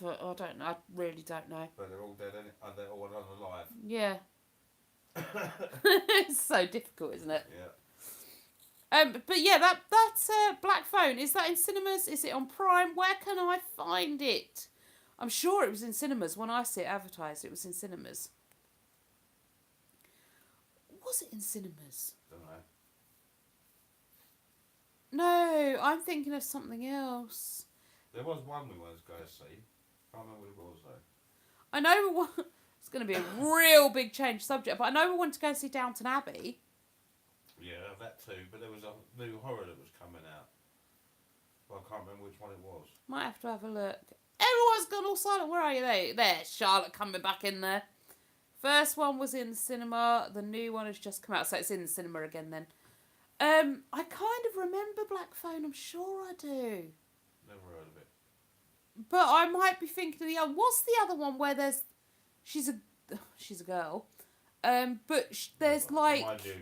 But I don't know. I really don't know. But they're all dead, and they're all unalive. Yeah. It's so difficult, isn't it? Yeah. But yeah, that's Black Phone. Is that in cinemas? Is it on Prime? Where can I find it? I'm sure it was in cinemas. When I see it advertised, it was in cinemas. Was it in cinemas? Don't know. No, I'm thinking of something else. There was one we wanted to go see. Can't remember what it was though. I know it's going to be a real big change subject, but I know we want to go and see Downton Abbey. Yeah, that too. But there was a new horror that was coming out. But I can't remember which one it was. Might have to have a look. Everyone's gone all silent. Where are you? There, Charlotte coming back in there. First one was in the cinema. The new one has just come out, so it's in the cinema again then. I kind of remember Black Phone. I'm sure I do. Never heard of it. But I might be thinking of the other. What's the other one where she's a girl, but there's like Mind you,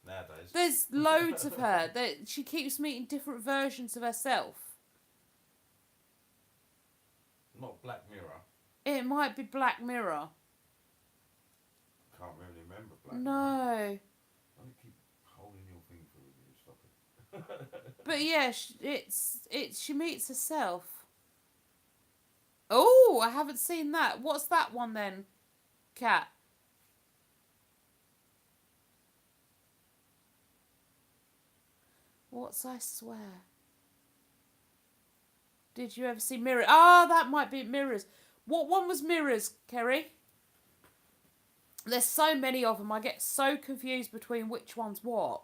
nowadays. there's loads of her. That she keeps meeting different versions of herself. Not Black Mirror. It might be Black Mirror. Can't really remember Black Mirror. No. Don't keep holding your thing for you. Stop it. But yeah, she meets herself. Oh, I haven't seen that. What's that one then, Kat? What's I Swear? Did you ever see Mirrors? Ah, that might be Mirrors. What one was Mirrors, Kerry? There's so many of them. I get so confused between which one's what.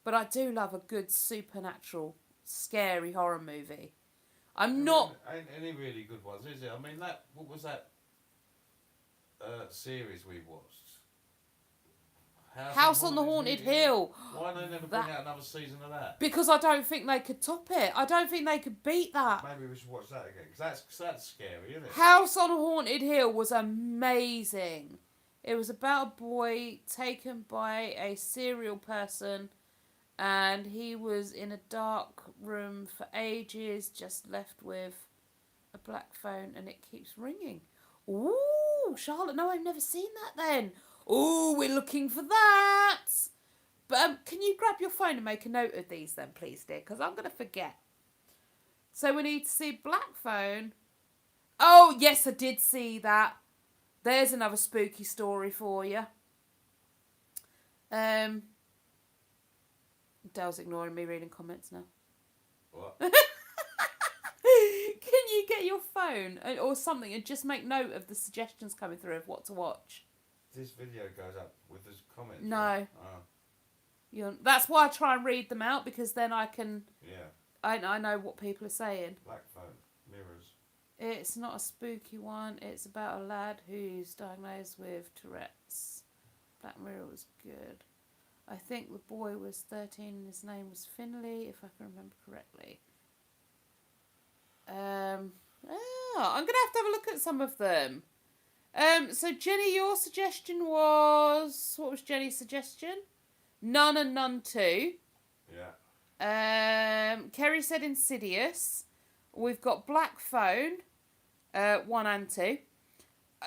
But I do love a good supernatural, scary horror movie. I'm not... Ain't any really good ones, is it? I mean, what was that series we watched? House on the Haunted Hill. Why don't they never bring out another season of that? Because I don't think they could top it. I don't think they could beat that. Maybe we should watch that again, because that's scary, isn't it? House on a Haunted Hill was amazing. It was about a boy taken by a serial person, and he was in a dark room for ages, just left with a black phone, and it keeps ringing. Ooh, Charlotte, no, I've never seen that then. Ooh, we're looking for that. But can you grab your phone and make a note of these then, please, dear? Because I'm going to forget. So we need to see Black Phone. Oh, yes, I did see that. There's another spooky story for you. Dale's ignoring me reading comments now. What? Can you get your phone or something and just make note of the suggestions coming through of what to watch? This video goes up with this comments. No. Right? Oh. That's why I try and read them out, because then I can. Yeah. I know what people are saying. Black phone. Mirrors. It's not a spooky one. It's about a lad who's diagnosed with Tourette's. Black Mirror was good. I think the boy was 13 and his name was Finley, if I can remember correctly. I'm going to have a look at some of them. So Jenny, your suggestion was... What was Jenny's suggestion? None and None 2. Yeah. Kerry said Insidious. We've got Black Phone, 1 and 2.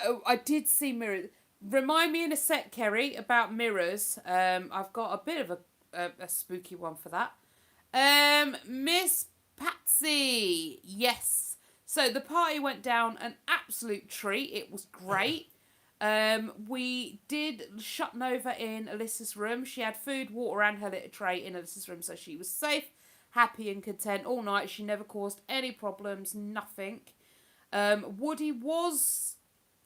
Oh, I did see Mirrors. Remind me in a sec, Kerry, about Mirrors. I've got a bit of a spooky one for that. Miss Patsy, yes. So the party went down an absolute treat. It was great. We did shut Nova in Alyssa's room. She had food, water and her little tray in Alyssa's room, so she was safe, happy and content all night. She never caused any problems, nothing. Woody was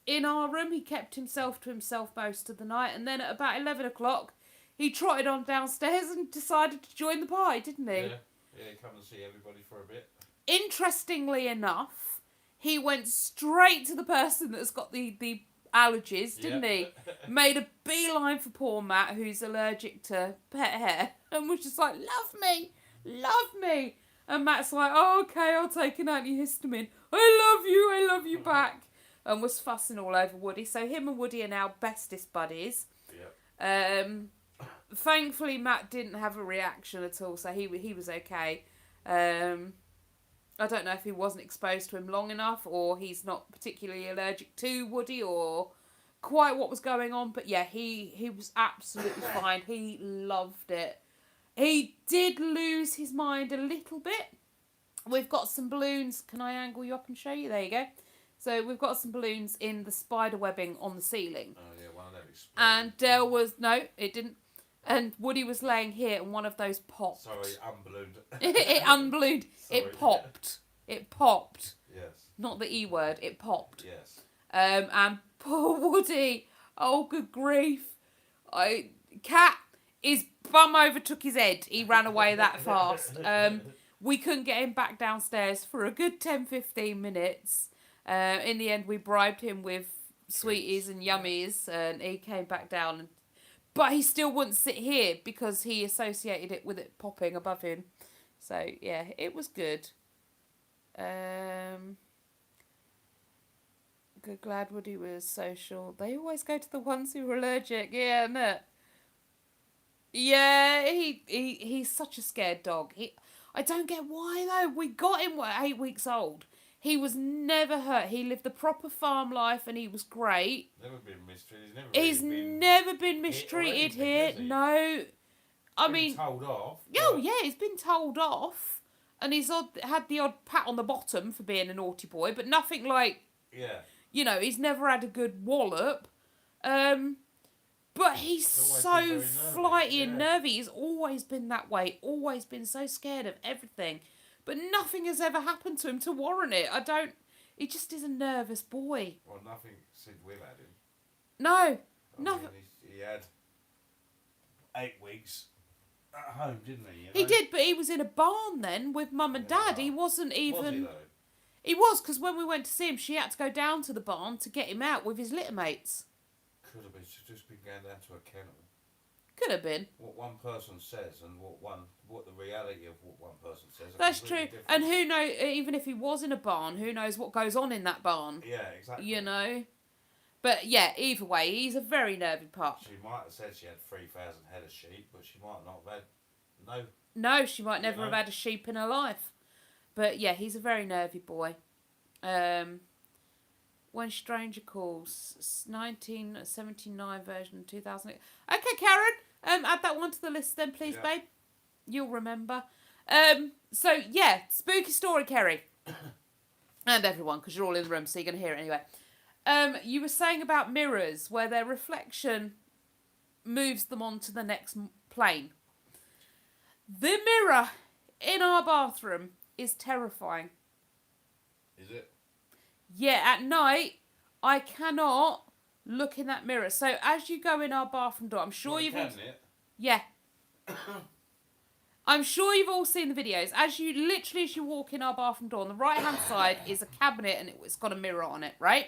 in our room. He kept himself to himself most of the night, and then at about 11 o'clock he trotted on downstairs and decided to join the party, didn't he? Yeah, come and see everybody for a bit. Interestingly enough, he went straight to the person that's got the allergies, didn't he? Made a beeline for poor Matt, who's allergic to pet hair, and was just like, love me. And Matt's like, oh, okay, I'll take an antihistamine. I love you back. And was fussing all over Woody. So him and Woody are now bestest buddies. Yep. Thankfully, Matt didn't have a reaction at all, so he was okay. I don't know if he wasn't exposed to him long enough, or he's not particularly allergic to Woody, or quite what was going on. But yeah, he was absolutely fine. He loved it. He did lose his mind a little bit. We've got some balloons. Can I angle you up and show you? There you go. So we've got some balloons in the spider webbing on the ceiling. Oh yeah, one of them exploded. And Dale was... No, it didn't. And Woody was laying here and one of those popped. Sorry, unballooned. It unballooned. It popped. It popped. Yes. Not the E word. It popped. Yes. And poor Woody. Oh, good grief. Cat, his bum overtook his head. He ran away that fast. We couldn't get him back downstairs for a good 10-15 minutes. In the end, we bribed him with sweeties and yummies, and he came back down. But he still wouldn't sit here because he associated it with it popping above him. So, yeah, it was good. Good, glad Woody was social. They always go to the ones who are allergic. Yeah, isn't it? Yeah, he's such a scared dog. I don't get why, though. We got him at 8 weeks old. He was never hurt. He lived the proper farm life and he was great. Never been mistreated. He's never been mistreated here. No. I mean... told off. Oh, yeah, he's been told off. And he's had the odd pat on the bottom for being a naughty boy, but nothing like... Yeah. You know, he's never had a good wallop. But he's so flighty and nervy. He's always been that way. Always been so scared of everything. But nothing has ever happened to him to warrant it. He just is a nervous boy. Well, nothing since we've had him. No. Nothing. He had 8 weeks at home, didn't he? You know? He did, but he was in a barn then with Mum and Dad. He wasn't even... Was he, though? He was, because when we went to see him, she had to go down to the barn to get him out with his litter mates. Could have been. She's just been going down to a kennel. Could have been. What one person says and what the reality of what one person says. That's true. Different. And who knows, even if he was in a barn, who knows what goes on in that barn. Yeah, exactly. You know? But yeah, either way, he's a very nervy pup. She might have said she had 3,000 head of sheep, but she might not have had No, she might never have had a sheep in her life. But yeah, he's a very nervy boy. When Stranger Calls, 1979 version, 2008. Okay, Karen, add that one to the list then, please, babe. You'll remember. So yeah, spooky story, Kerry, and everyone, because you're all in the room, so you're gonna hear it anyway. You were saying about mirrors, where their reflection moves them on to the next plane. The mirror in our bathroom is terrifying. Is it? Yeah, at night, I cannot look in that mirror. So as you go in our bathroom door, I'm sure you've... Can it? Yeah. I'm sure you've all seen the videos. As you walk in our bathroom door, on the right-hand side is a cabinet and it's got a mirror on it, right?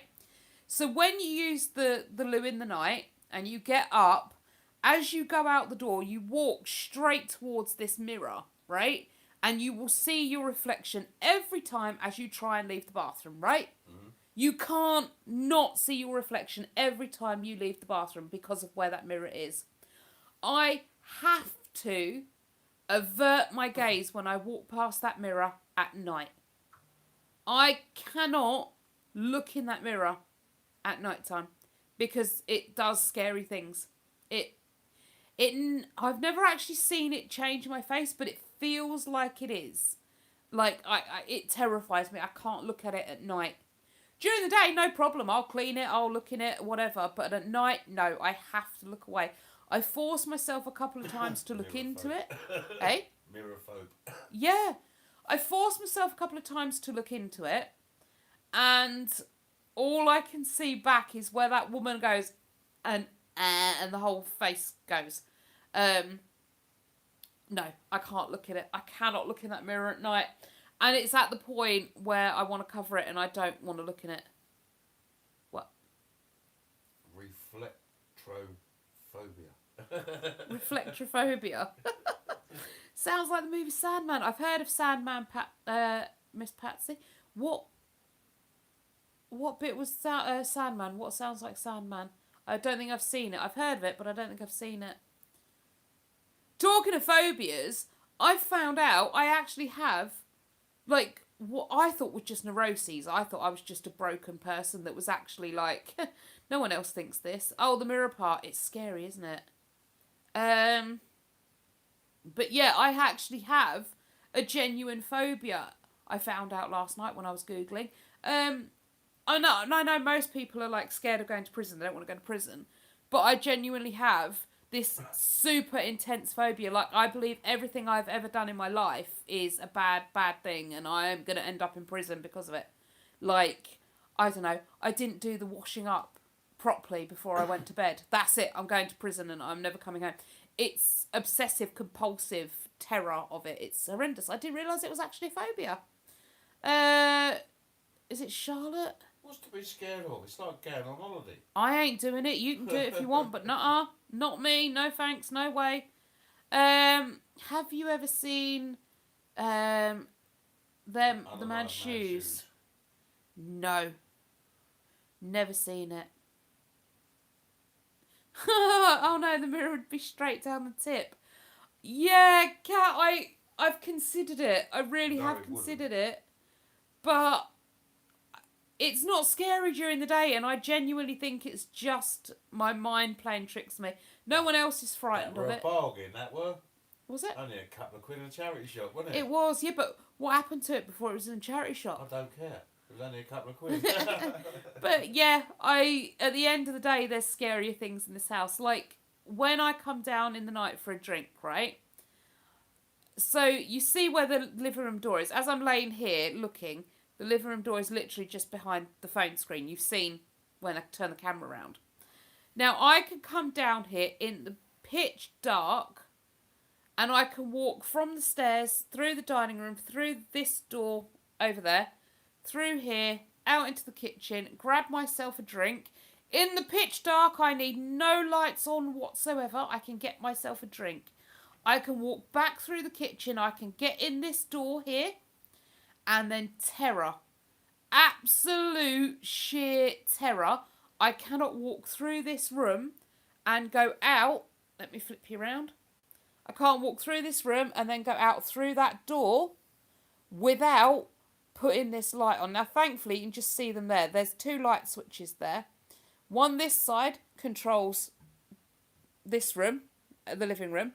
So when you use the loo in the night and you get up, as you go out the door, you walk straight towards this mirror, right? And you will see your reflection every time as you try and leave the bathroom, right? Mm-hmm. You can't not see your reflection every time you leave the bathroom because of where that mirror is. I have to avert my gaze when I walk past that mirror at night. I cannot look in that mirror at night time because it does scary things. I've never actually seen it change my face, but it feels like it is. Like it terrifies me. I can't look at it at night. During the day, no problem. I'll clean it, I'll look in it, whatever. But at night, no, I have to look away. I forced myself a couple of times to look into it. Hey? Mirrorphobe. Yeah. I forced myself a couple of times to look into it. And all I can see back is where that woman goes and the whole face goes. No, I can't look at it. I cannot look in that mirror at night. And it's at the point where I want to cover it and I don't want to look in it. What? Reflectrophobia. Sounds like the movie Sandman. I've heard of Sandman, Miss Patsy. What bit was Sandman? What sounds like Sandman? I don't think I've seen it. I've heard of it, but I don't think I've seen it. Talking of phobias, I found out I actually have, like, what I thought were just neuroses. I thought I was just a broken person that was actually like, no one else thinks this. Oh, the mirror part. It's scary, isn't it? But yeah, I actually have a genuine phobia. I found out last night when I was Googling. I know most people are like scared of going to prison. They don't want to go to prison. But I genuinely have this super intense phobia. Like, I believe everything I've ever done in my life is a bad thing. And I am going to end up in prison because of it. Like, I don't know. I didn't do the washing up properly before I went to bed. That's it. I'm going to prison and I'm never coming home. It's obsessive compulsive terror of it. It's horrendous. I didn't realise it was actually a phobia. Is it Charlotte? What's to be scared of? It's like going on holiday. I ain't doing it. You can do it if you want, but nuh-uh. Not me. No thanks. No way. Have you ever seen The Man's Shoes? No. Never seen it. Oh no, the mirror would be straight down the tip. Yeah, Kat, I've considered it. I really have considered it. But it's not scary during the day, and I genuinely think it's just my mind playing tricks on me. No one else is frightened of it. That were a bargain, that were. Was it? Only a couple of quid in a charity shop, wasn't it? It was, yeah, but what happened to it before it was in a charity shop? I don't care. It was only a couple of quid. But yeah, at the end of the day, there's scarier things in this house. Like, when I come down in the night for a drink, right? So, you see where the living room door is. As I'm laying here looking, the living room door is literally just behind the phone screen. You've seen when I turn the camera around. Now, I can come down here in the pitch dark, and I can walk from the stairs, through the dining room, through this door over there, through here, out into the kitchen, grab myself a drink. In the pitch dark, I need no lights on whatsoever. I can get myself a drink. I can walk back through the kitchen. I can get in this door here. And then terror. Absolute sheer terror. I cannot walk through this room and go out. Let me flip you around. I can't walk through this room and then go out through that door without putting this light on. Now, thankfully, you can just see them there. There's two light switches there. One this side controls this room, the living room,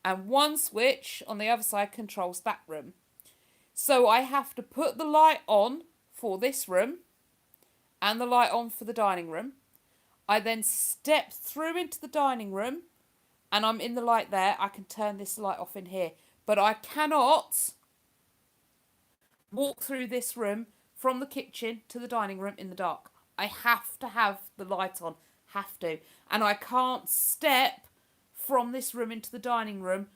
and one switch on the other side controls that room. So I have to put the light on for this room and the light on for the dining room. I then step through into the dining room and I'm in the light there. I can turn this light off in here. But I cannot walk through this room from the kitchen to the dining room in the dark. I have to have the light on. Have to. And I can't step from this room into the dining room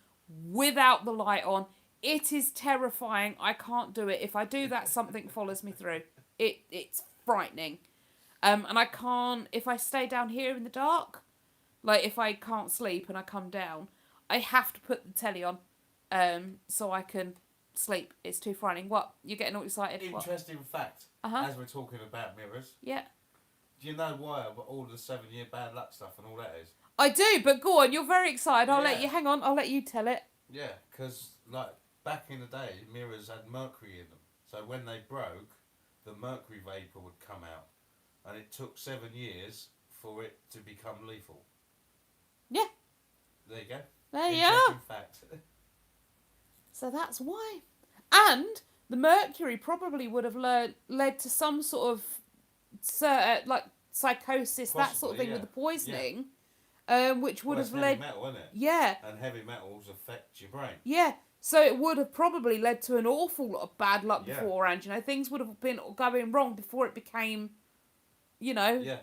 without the light on. It is terrifying. I can't do it. If I do that, something follows me through. It's frightening. And I can't, if I stay down here in the dark, like if I can't sleep and I come down, I have to put the telly on so I can sleep. It's too frightening. What? You're getting all excited? Interesting fact, as we're talking about mirrors. Yeah. Do you know why all the 7-year bad luck stuff and all that is? I do, but go on, you're very excited. I'll let you, hang on, I'll let you tell it. Yeah, because like back in the day, mirrors had mercury in them. So when they broke, the mercury vapour would come out. And it took 7 years for it to become lethal. Yeah. There you go. There you are. Fact. So that's why. And the mercury probably would have led to some sort of like psychosis, possibly, that sort of thing with the poisoning, which would have led. Heavy metal, isn't it? Yeah. And heavy metals affect your brain. Yeah. So it would have probably led to an awful lot of bad luck beforehand. You know, things would have been going wrong before it became, you know,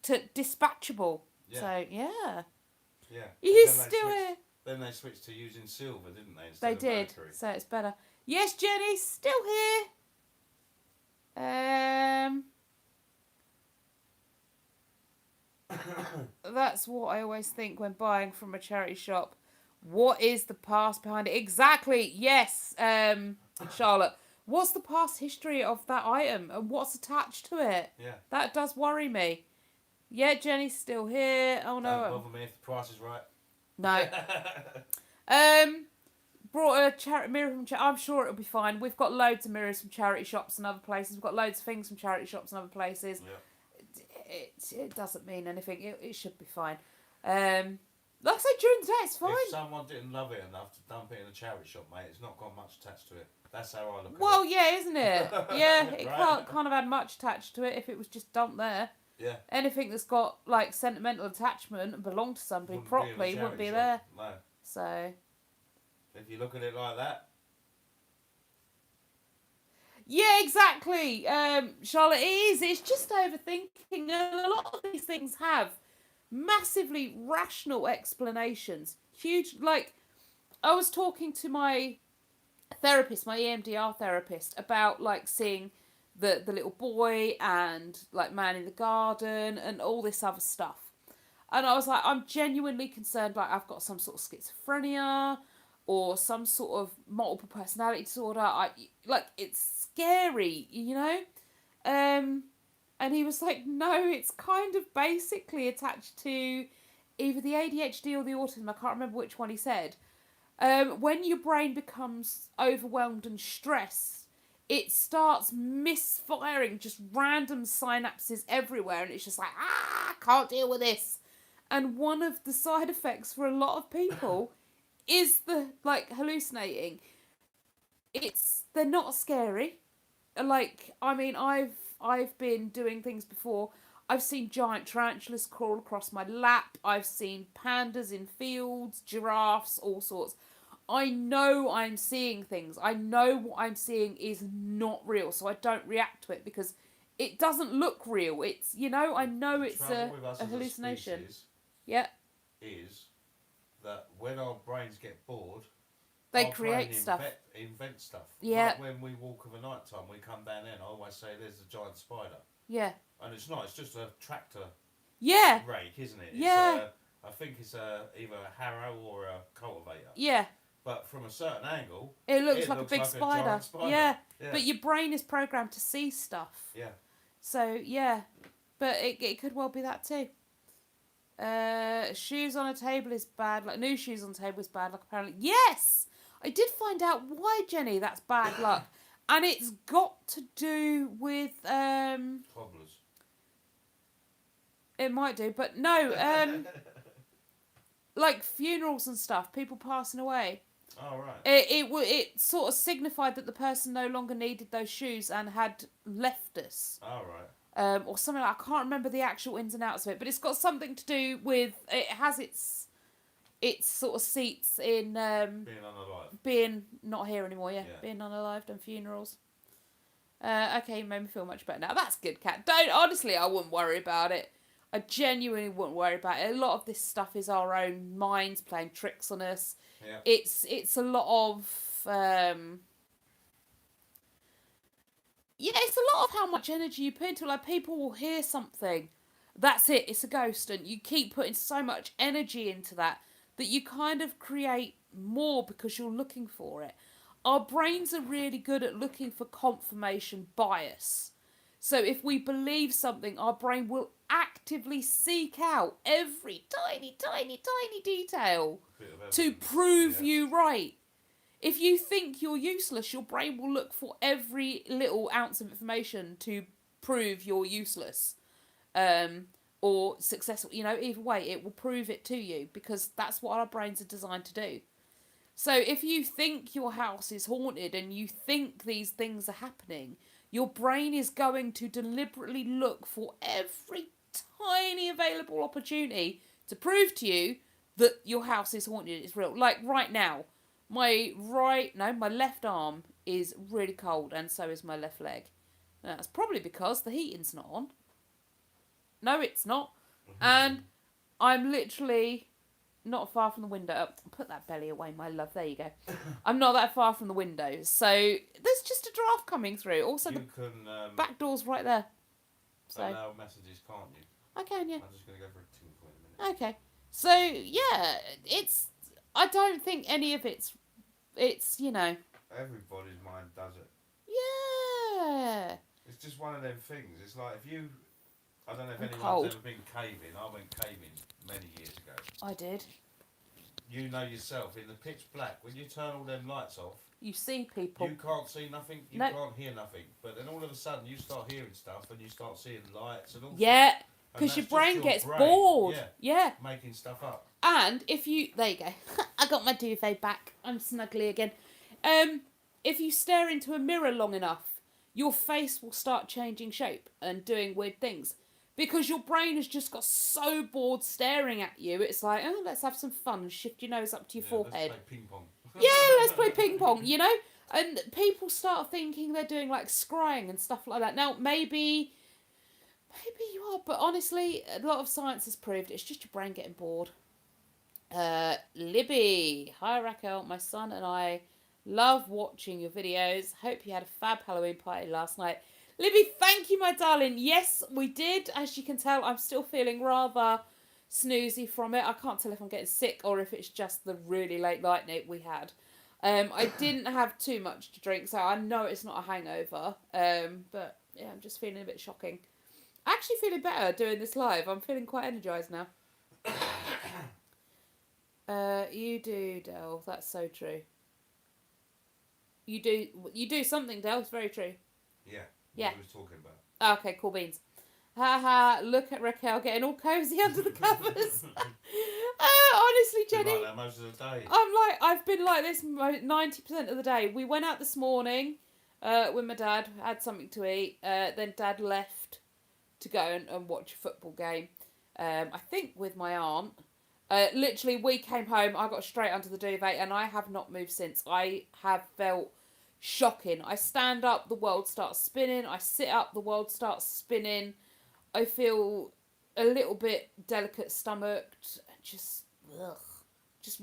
dispatchable. Yeah. So yeah. Yeah. You still here? Then they switched to using silver, didn't they? They did. Mercury. So it's better. Yes, Jenny, still here. That's what I always think when buying from a charity shop. What is the past behind it? Exactly. Yes, Charlotte. What's the past history of that item and what's attached to it? Yeah. That does worry me. Yeah, Jenny's still here. Oh no. Don't bother me if the price is right. No. Brought a mirror from charity. I'm sure it'll be fine. We've got loads of mirrors from charity shops and other places. We've got loads of things from charity shops and other places. Yeah. It doesn't mean anything. It should be fine. Like I said, during the day, it's fine. If someone didn't love it enough to dump it in a charity shop, mate, it's not got much attached to it. That's how I look at it. Well, yeah, isn't it? Yeah, it can't have had much attached to it if it was just dumped there. Yeah. Anything that's got like sentimental attachment and belonged to somebody properly wouldn't be there. No. So. If you look at it like that. Yeah, exactly. Charlotte, it is. It's just overthinking. And a lot of these things have massively rational explanations. Huge, like, I was talking to my therapist, my EMDR therapist, about like seeing the little boy and like man in the garden and all this other stuff. And I was like, I'm genuinely concerned, like I've got some sort of schizophrenia or some sort of multiple personality disorder. Like it's scary, you know? And he was like, no, it's kind of basically attached to either the ADHD or the autism. I can't remember which one he said. When your brain becomes overwhelmed and stressed, it starts misfiring just random synapses everywhere. And it's just like, I can't deal with this. And one of the side effects for a lot of people is the, like, hallucinating. They're not scary. Like, I mean, I've been doing things before. I've seen giant tarantulas crawl across my lap. I've seen pandas in fields, giraffes, all sorts. I know I'm seeing things. I know what I'm seeing is not real, so I don't react to it because it doesn't look real. It's, you know, I know it's a hallucination. Yeah. Is that when our brains get bored, they create stuff. Invent stuff. Yeah. Like when we walk of a night time, we come down there and I always say there's a giant spider. Yeah. And it's not, it's just a tractor rake, isn't it? Yeah. I think it's either a harrow or a cultivator. Yeah. But from a certain angle, it looks like a big spider. Spider. Yeah. But your brain is programmed to see stuff. Yeah. So, yeah. But it could well be that too. Shoes on a table is bad. Like, new shoes on the table is bad luck, apparently. Yes! I did find out why, Jenny, that's bad luck. And it's got to do with... Cobblers. It might do, but no. Like funerals and stuff, people passing away. Oh, right. It sort of signified that the person no longer needed those shoes and had left us. Oh, right. Or something like, I can't remember the actual ins and outs of it, but it's got something to do with, it has its sort of seats in... being unalive. Being not here anymore, yeah. Being unalived and funerals. Okay, you made me feel much better now. That's good, Kat. Honestly, I wouldn't worry about it. I genuinely wouldn't worry about it. A lot of this stuff is our own minds playing tricks on us. Yeah. It's a lot of it's a lot of how much energy you put into it. Like, people will hear something, that's it, it's a ghost, and you keep putting so much energy into that you kind of create more because you're looking for it. Our brains are really good at looking for confirmation bias. So if we believe something, our brain will actively seek out every tiny, tiny, tiny detail to prove you right. If you think you're useless, your brain will look for every little ounce of information to prove you're useless. Or successful, either way, it will prove it to you, because that's what our brains are designed to do. So if you think your house is haunted and you think these things are happening, your brain is going to deliberately look for every tiny available opportunity to prove to you that your house is haunted, it's real. Like right now, my left arm is really cold, and so is my left leg. And that's probably because the heating's not on. No, it's not. And I'm literally not far from the window. Put that belly away, my love. There you go. I'm not that far from the window. So there's just a draft coming through. Also, you the can back door's right there. So allow messages, can't you? I can, yeah. I'm just going to go for a tinkle in a minute. Okay. So, yeah, I don't think any of it's, Everybody's mind does it. Yeah. It's just one of them things. It's like if you... I don't know if I'm anyone's cold. ever been caving. I went caving many years ago. I did. You know yourself, in the pitch black, when you turn all them lights off, You see people. you can't see nothing, you Nope. can't hear nothing. But then all of a sudden you start hearing stuff and you start seeing lights and all Yeah. sorts. And Because your that's brain just gets brain, bored. Yeah. making stuff up. And if you... There you go. I got my duvet back. I'm snuggly again. If you stare into a mirror long enough, your face will start changing shape and doing weird things. Because your brain has just got so bored staring at you. It's like, oh, let's have some fun. Shift your nose up to your forehead. Let's play ping pong. Yeah, let's play ping pong, And people start thinking they're doing, like, scrying and stuff like that. Now, maybe you are, but honestly, a lot of science has proved it's just your brain getting bored. Libby. Hi, Raquel. My son and I love watching your videos. Hope you had a fab Halloween party last night. Libby, thank you, my darling. Yes, we did. As you can tell, I'm still feeling rather snoozy from it. I can't tell if I'm getting sick or if it's just the really late night we had. I didn't have too much to drink, so I know it's not a hangover. But yeah, I'm just feeling a bit shocking. Actually feeling better doing this live. I'm feeling quite energised now. You do, Del. That's so true. You do something, Del. It's very true. Yeah. Yeah. What we was talking about. Okay, cool beans. Haha, look at Raquel getting all cosy under the covers. Honestly, Jenny. Been like that most of the day. I've been like this 90% of the day. We went out this morning with my dad, had something to eat. Then Dad left to go and watch a football game. I think with my aunt. Literally, we came home, I got straight under the duvet, and I have not moved since. I have felt shocking. I stand up, the world starts spinning. I sit up, the world starts spinning. I feel a little bit delicate stomached, just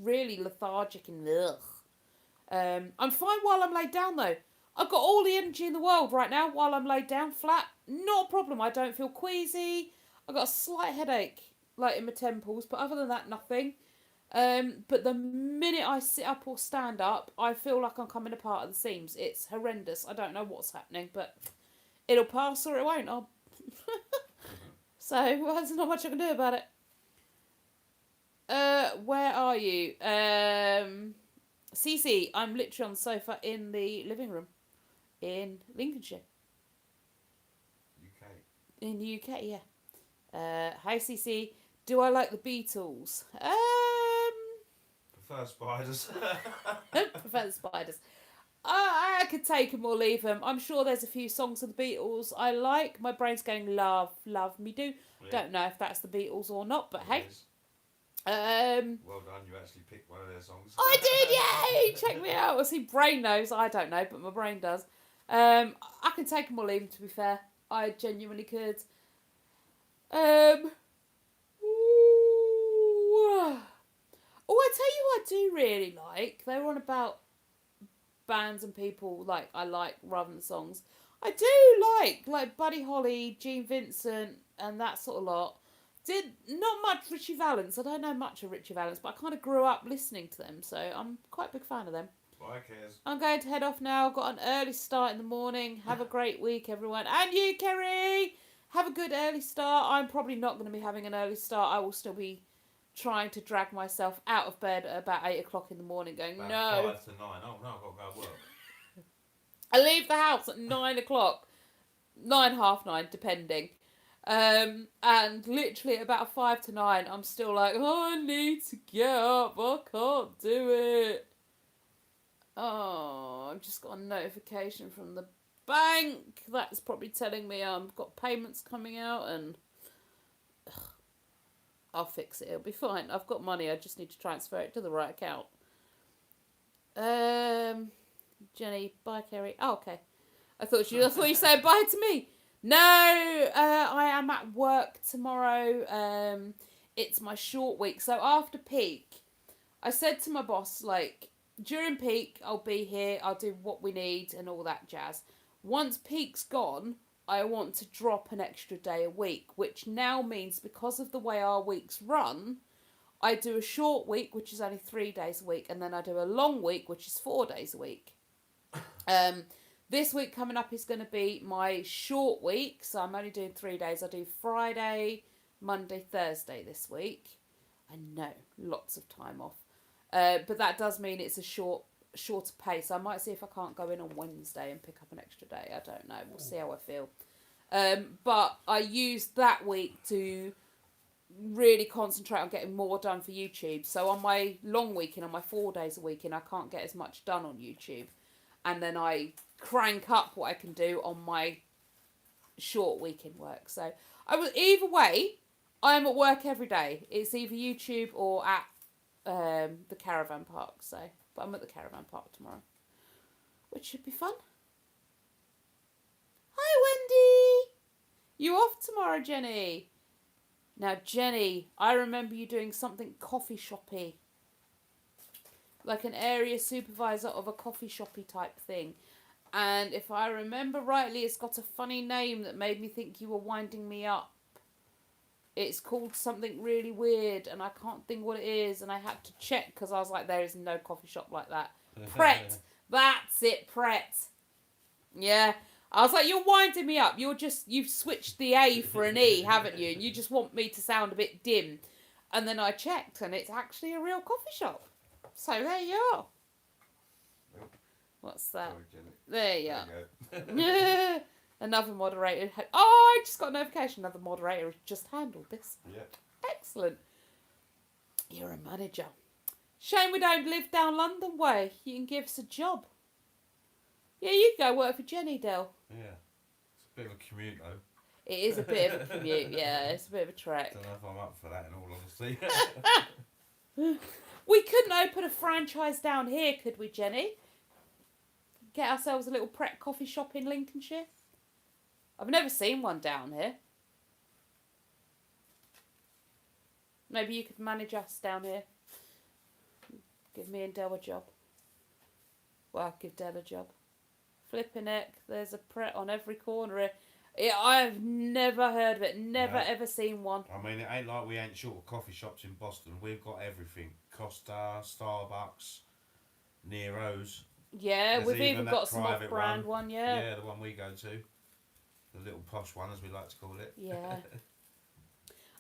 really lethargic and I'm fine while I'm laid down though. I've got all the energy in the world right now while I'm laid down flat. Not a problem. I don't feel queasy. I've got a slight headache, like in my temples, but other than that, nothing. But the minute I sit up or stand up, I feel like I'm coming apart at the seams. It's horrendous. I don't know what's happening, but it'll pass or it won't. So there's not much I can do about it. Where are you? Cece, I'm literally on the sofa in the living room in Lincolnshire. UK. In the UK, yeah. Hi, Cece. Do I like the Beatles? Prefer spiders. Prefer the Spiders. I could take them or leave them. I'm sure there's a few songs of the Beatles I like. My brain's going, love me do. Yeah. Don't know if that's the Beatles or not, but hey. It is. Well done, you actually picked one of their songs. I did, yay! Check me out. Well, see, brain knows. I don't know, but my brain does. I can take them or leave them, to be fair. I genuinely could. Oh, I tell you what I do really like. They were on about bands and people I like rather than songs. I do like Buddy Holly, Gene Vincent, and that sort of lot. Did not much Richie Valens. I don't know much of Richie Valens, but I kind of grew up listening to them, so I'm quite a big fan of them. Bye, Kez. I'm going to head off now. I've got an early start in the morning. Have a great week, everyone. And you, Kerry! Have a good early start. I'm probably not going to be having an early start. I will still be trying to drag myself out of bed at about 8 o'clock in the morning going, About no. 5 to 9. Oh, no, I've got to go to work. I leave the house at 9 o'clock. 9, half 9, depending. And literally at about 5 to 9, I'm still like, oh, I need to get up. I can't do it. Oh, I've just got a notification from the bank. That's probably telling me I've got payments coming out and I'll fix it. It'll be fine. I've got money. I just need to transfer it to the right account. Jenny, bye, Kerry. Oh, okay. I thought you said bye to me. No, I am at work tomorrow. It's my short week. So after peak, I said to my boss, during peak, I'll be here. I'll do what we need and all that jazz. Once peak's gone, I want to drop an extra day a week, which now means because of the way our weeks run, I do a short week, which is only 3 days a week, and then I do a long week, which is 4 days a week. This week coming up is going to be my short week, so I'm only doing 3 days. I do Friday, Monday, Thursday this week. I know, lots of time off. But that does mean it's a shorter pace. I might see if I can't go in on Wednesday and pick up an extra day. I don't know. We'll see how I feel. But I used that week to really concentrate on getting more done for YouTube. So on my long weekend, on my 4 days a weekend, I can't get as much done on YouTube. And then I crank up what I can do on my short weekend work. So either way, I'm at work every day. It's either YouTube or at the caravan park. But I'm at the caravan park tomorrow, which should be fun. Hi, Wendy. You off tomorrow, Jenny? Now, Jenny, I remember you doing something coffee shoppy. Like an area supervisor of a coffee shoppy type thing. And if I remember rightly, it's got a funny name that made me think you were winding me up. It's called something really weird and I can't think what it is. And I had to check because I was like, there is no coffee shop like that. Pret. That's it, Pret. Yeah. I was like, you're winding me up. You've switched the A for an E, haven't you? And you just want me to sound a bit dim. And then I checked and it's actually a real coffee shop. So there you are. What's that? Sorry, Jenny. There you There are. Another moderator. Oh, I just got a notification. Another moderator has just handled this. Yeah. Excellent. You're a manager. Shame we don't live down London way. You can give us a job. Yeah, you can go work for Jenny, Del. Yeah. It's a bit of a commute, though. It is a bit of a commute, yeah. It's a bit of a trek. Don't know if I'm up for that, in all honesty. We couldn't open a franchise down here, could we, Jenny? Get ourselves a little Pret coffee shop in Lincolnshire? I've never seen one down here. Maybe you could manage us down here. Give me and Del a job. Well, I'll give Del a job. Flipping heck, there's a Pret on every corner here. Yeah, I've never heard of it. Never ever seen one. I mean, it ain't like we ain't short of coffee shops in Boston. We've got everything. Costa, Starbucks, Nero's. Yeah, There's we've even that got some private off-brand one, yeah. Yeah, the one we go to. The little posh one, as we like to call it. Yeah.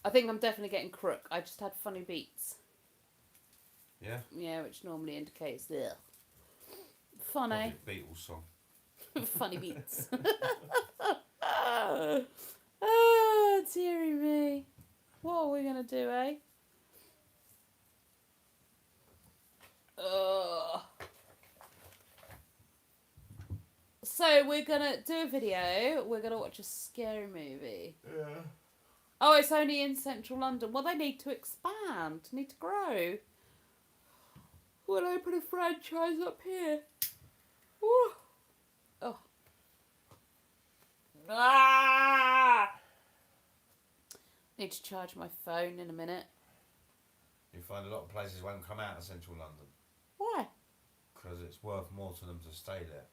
I think I'm definitely getting crook. I just had funny beats. Yeah? Yeah, which normally indicates the funny. Beatles song. Funny beats. Oh, dearie me. What are we going to do, eh? So we're going to do a video. We're going to watch a scary movie. Yeah. Oh, it's only in central London. Well, they need to expand. Need to grow. We'll open a franchise up here. Woo. Oh. Ah! Need to charge my phone in a minute. You find a lot of places won't come out of central London Why? because it's worth more to them to stay there.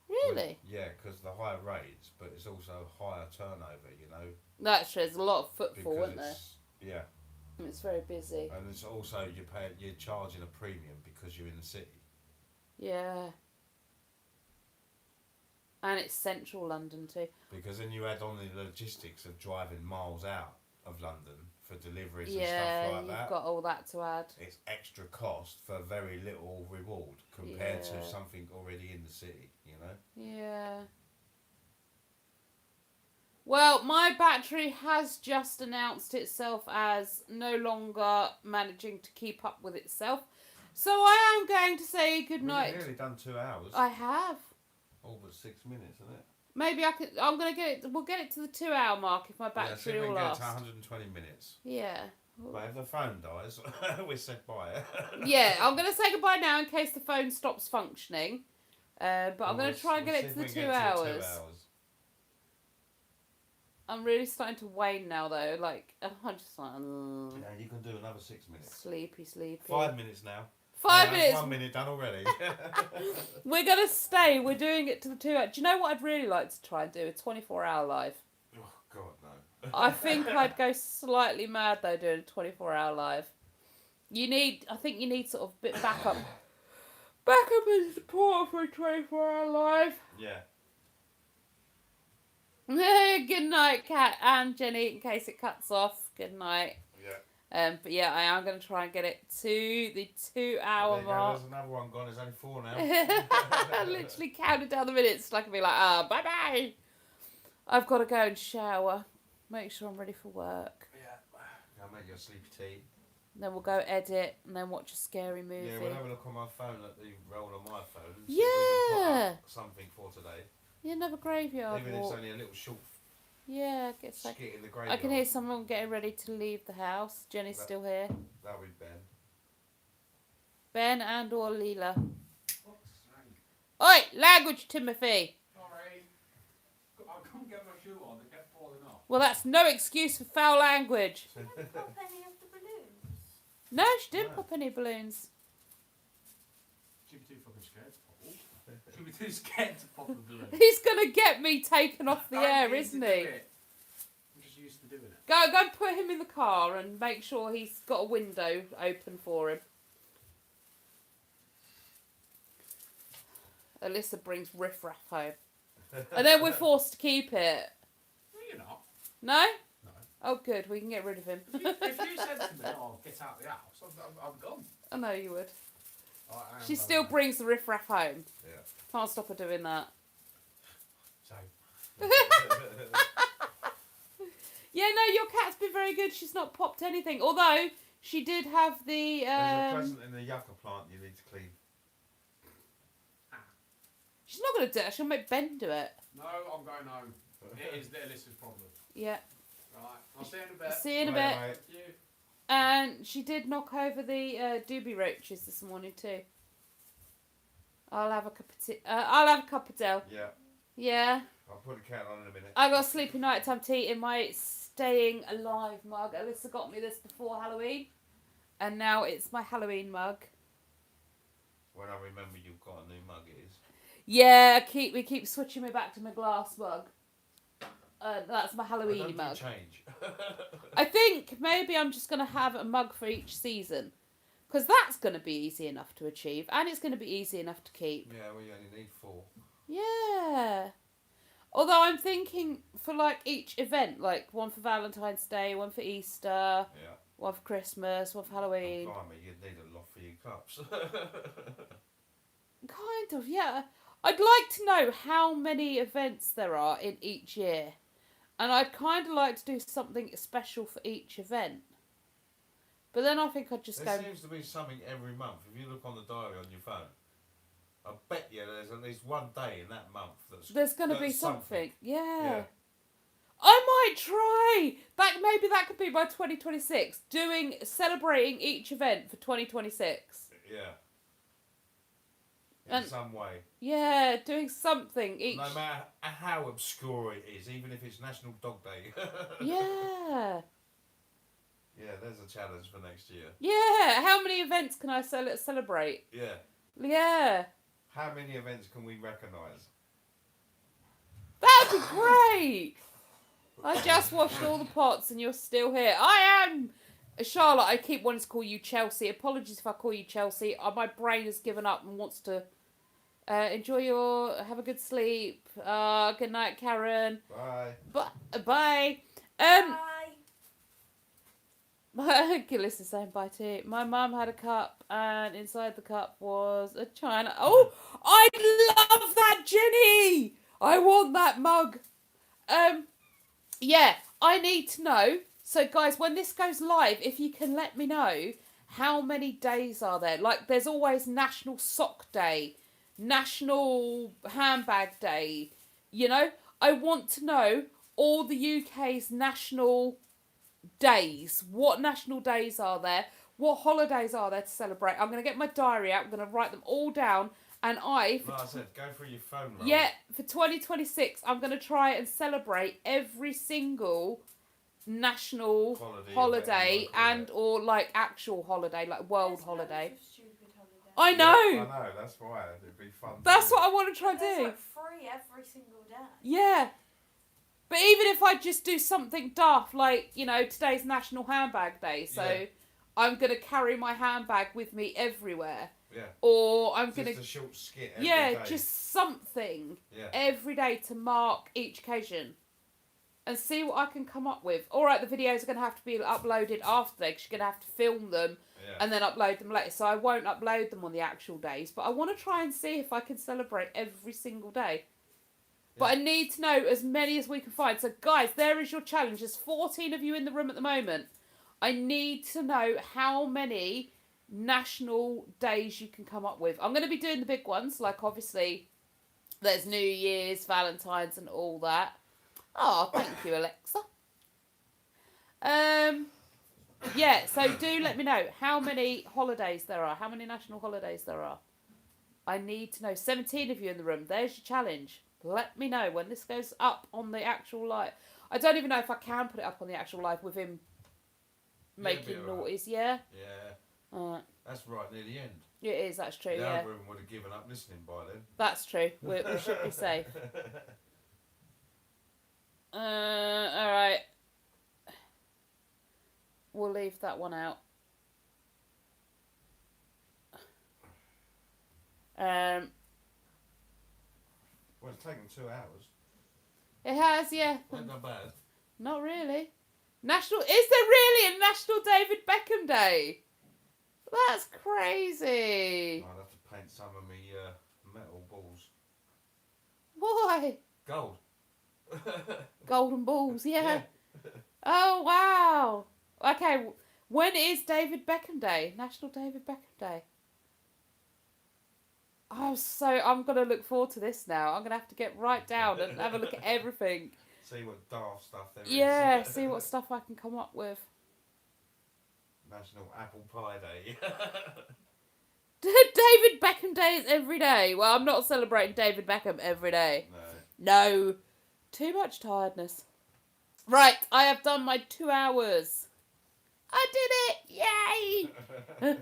Really? Yeah, because the higher rates, but it's also higher turnover, you know. That's true. There's a lot of footfall, Because isn't there? yeah, It's very busy. and it's also you're charging a premium because you're in the city. Yeah. And it's central London too. Because then you add on the logistics of driving miles out of London for deliveries and Yeah, stuff like you've that. got all that to add. It's extra cost for very little reward compared Yeah. to something already in the city, you know? Yeah. Well, my battery has just announced itself as no longer managing to keep up with itself. So I am going to say good night. We've nearly done 2 hours. I have. All but 6 minutes, isn't it? Maybe I could. I'm gonna get it. We'll get it to the 2 hour mark if my Yeah, see battery if we will can get it last. to 120 minutes. Yeah. But if the phone dies, we're said bye. Yeah, I'm gonna say goodbye now in case the phone stops functioning. But I'm gonna try and get it to the 2 hours. I'm really starting to wane now though. Like I'm just like Yeah, you can do another 6 minutes. sleepy. 5 minutes now. 5 That's minutes. 1 minute done already. We're gonna stay. We're doing it to the 2 hour. Do you know what I'd really like to try and do? A 24-hour live. Oh God, no. I think I'd go slightly mad though doing a 24-hour live. I think you need sort of bit backup and support for a 24-hour live. Yeah. Good night, Kat and Jenny. In case it cuts off, good night. Yeah. But yeah, I am going to try and get it to the 2 hour There you go, mark. there's another one gone. There's only 4 now. I literally counted down the minutes so I can be like, bye bye. I've got to go and shower, make sure I'm ready for work. Yeah. I'll make you a sleepy tea. Then we'll go edit and then watch a scary movie. Yeah, we'll have a look on my phone at the roll on my phone. And see if we can put Yeah. up something for today. Yeah, another graveyard Even if walk. it's only a little short Yeah, I guess like skit in the I graveyard. can hear someone getting ready to leave the house. Jenny's still here. That'll be Ben. Ben and or Leela. Oi, language, Timothy. Sorry. I couldn't get my shoe on, they kept falling off. Well, that's no excuse for foul language. Did you pop any of the balloons? No, she didn't No. pop any balloons. She'd be too fucking scared to pop. She'd be too scared to pop the balloon. He's gonna get me taken off the I air, need isn't to he? do it. I'm just used to doing it. Go and put him in the car and make sure he's got a window open for him. Alyssa brings riffraff home. And then we're forced to keep it. No, you're not. No? No. Oh, good. We can get rid of him. If you said to me, oh, get out of the house, I'm gone. I know you would. I am She gone still now. brings the riffraff home. Yeah. Can't stop her doing that. So, Yeah, no, your cat's been very good. She's not popped anything. Although, she did have the... There's a present in the yucca plant you need to clean. She's not going to do it. She'll make Ben do it. no, I'm going home. It is Alyssa's problem. Yeah. Right, I'll see you in a bit. See you in a Right, bit. mate. Thank you. And she did knock over the doobie roaches this morning too. I'll have a cup of tea. I'll have a cup of Del. Yeah. Yeah. I'll put the cat on in a minute. I got a sleepy nighttime tea in my Staying Alive mug. Alyssa got me this before Halloween. And now it's my Halloween mug. When I remember you've got a new mug, it is. Yeah, we keep switching me back to my glass mug. That's my I Halloween don't mug. do change. I think maybe I'm just going to have a mug for each season. Because that's going to be easy enough to achieve. And it's going to be easy enough to keep. Yeah, we only need 4. Yeah. Although I'm thinking for like each event, like one for Valentine's Day, one for Easter, Yeah. one for Christmas, one for Halloween. Blimey, you'd need a lot for your cups. Kind of, yeah. I'd like to know how many events there are in each year. And I'd kind of like to do something special for each event. But then I think I'd just There go... seems to be something every month. If you look on the diary on your phone, I bet you there's at least one day in that month There's going to be that's something. Yeah. Yeah. I might try. Maybe that could be by 2026. Celebrating each event for 2026. Yeah. In And- some way. Yeah, doing something each. No matter how obscure it is, even if it's National Dog Day. Yeah. Yeah, there's a challenge for next year. Yeah, how many events can I celebrate? Yeah. Yeah, How many events can we recognise? that'd be great. I just washed all the pots and you're still here. I am Charlotte. I keep wanting to call you Chelsea. Apologies if I call you Chelsea. My brain has given up and wants to have a good sleep. Good night, Karen. Bye. Bye. Bye. Gillis is saying bye too. My mum had a cup, and inside the cup was a china. Oh, I love that, Jenny. I want that mug. Yeah, I need to know. So, guys, when this goes live, if you can let me know how many days are there. Like, there's always National Sock Day, National Handbag Day. You know, I want to know all the UK's national days. What national days are there? What holidays are there to celebrate? I'm going to get my diary out. I'm going to write them all down. And I said, go through your phone. Roll. Yeah, for 2026, I'm going to try and celebrate every single national holiday and or like actual holiday, like world holiday. Stupid holiday. I know. I know. That's why it'd be fun. That's what I want to try and There's do. like 3 every single day. Yeah. But even if I just do something daft, like, you know, today's National Handbag Day, so Yeah. I'm going to carry my handbag with me everywhere. Yeah. Or I'm going Just to... a short skit every day. Just something Yeah. every day to mark each occasion. And see what I can come up with. Alright, the videos are going to have to be uploaded after that, because you're going to have to film them Yeah. and then upload them later. So I won't upload them on the actual days, but I want to try and see if I can celebrate every single day. But I need to know as many as we can find. So, guys, there is your challenge. There's 14 of you in the room at the moment. I need to know how many national days you can come up with. I'm going to be doing the big ones. Like, obviously, there's New Year's, Valentine's, and all that. Oh, thank you, Alexa. Yeah, so do let me know how many holidays there are. How many national holidays there are. I need to know. 17 of you in the room. There's your challenge. Let me know when this goes up on the actual live. I don't even know if I can put it up on the actual live with him making noughties. Yeah? Yeah. Alright. That's right near the end. It is, that's true, The yeah. algorithm would have given up listening by then. That's true. We should be safe. Alright. We'll leave that one out. Well, it's taken 2 hours. It has, yeah. Not bad. Not really. Is there really a National David Beckham Day? That's crazy. I'll have to paint some of me metal balls. Why? Gold. Golden balls, yeah. Oh, wow. Okay, when is David Beckham Day? National David Beckham Day. I'm going to look forward to this now. I'm going to have to get right down and have a look at everything. See what daft stuff there is. Yeah, see what stuff I can come up with. National Apple Pie Day. David Beckham Day is every day. Well, I'm not celebrating David Beckham every day. No. Too much tiredness. Right, I have done my 2 hours. I did it! Yay!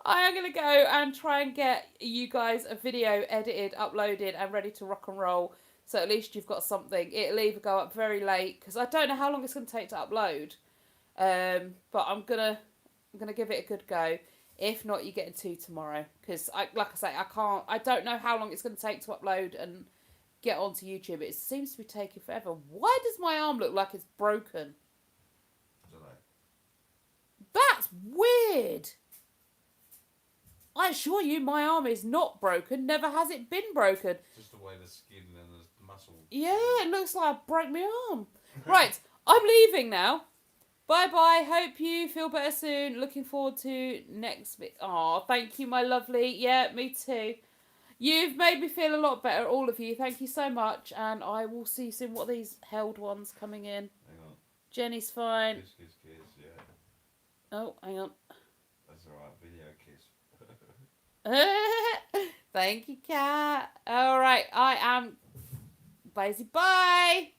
I am going to go and try and get you guys a video edited, uploaded, and ready to rock and roll. So at least you've got something. It'll either go up very late, because I don't know how long it's going to take to upload. But I'm gonna give it a good go. If not, you're getting 2 tomorrow. Because, like I say, I don't know how long it's going to take to upload and get onto YouTube. It seems to be taking forever. Why does my arm look like it's broken? I don't know. That's weird. I assure you, my arm is not broken. Never has it been broken. Just the way the skin and the muscle. Yeah, it looks like I broke my arm. Right, I'm leaving now. Bye-bye. Hope you feel better soon. Looking forward to next week. Oh, thank you, my lovely. Yeah, me too. You've made me feel a lot better, all of you. Thank you so much. And I will see you soon. What are these held ones coming in? Hang on. Jenny's fine. Kiss, yeah. Oh, hang on. That's alright, video kiss. Thank you, Kat. All right, I am... Bye.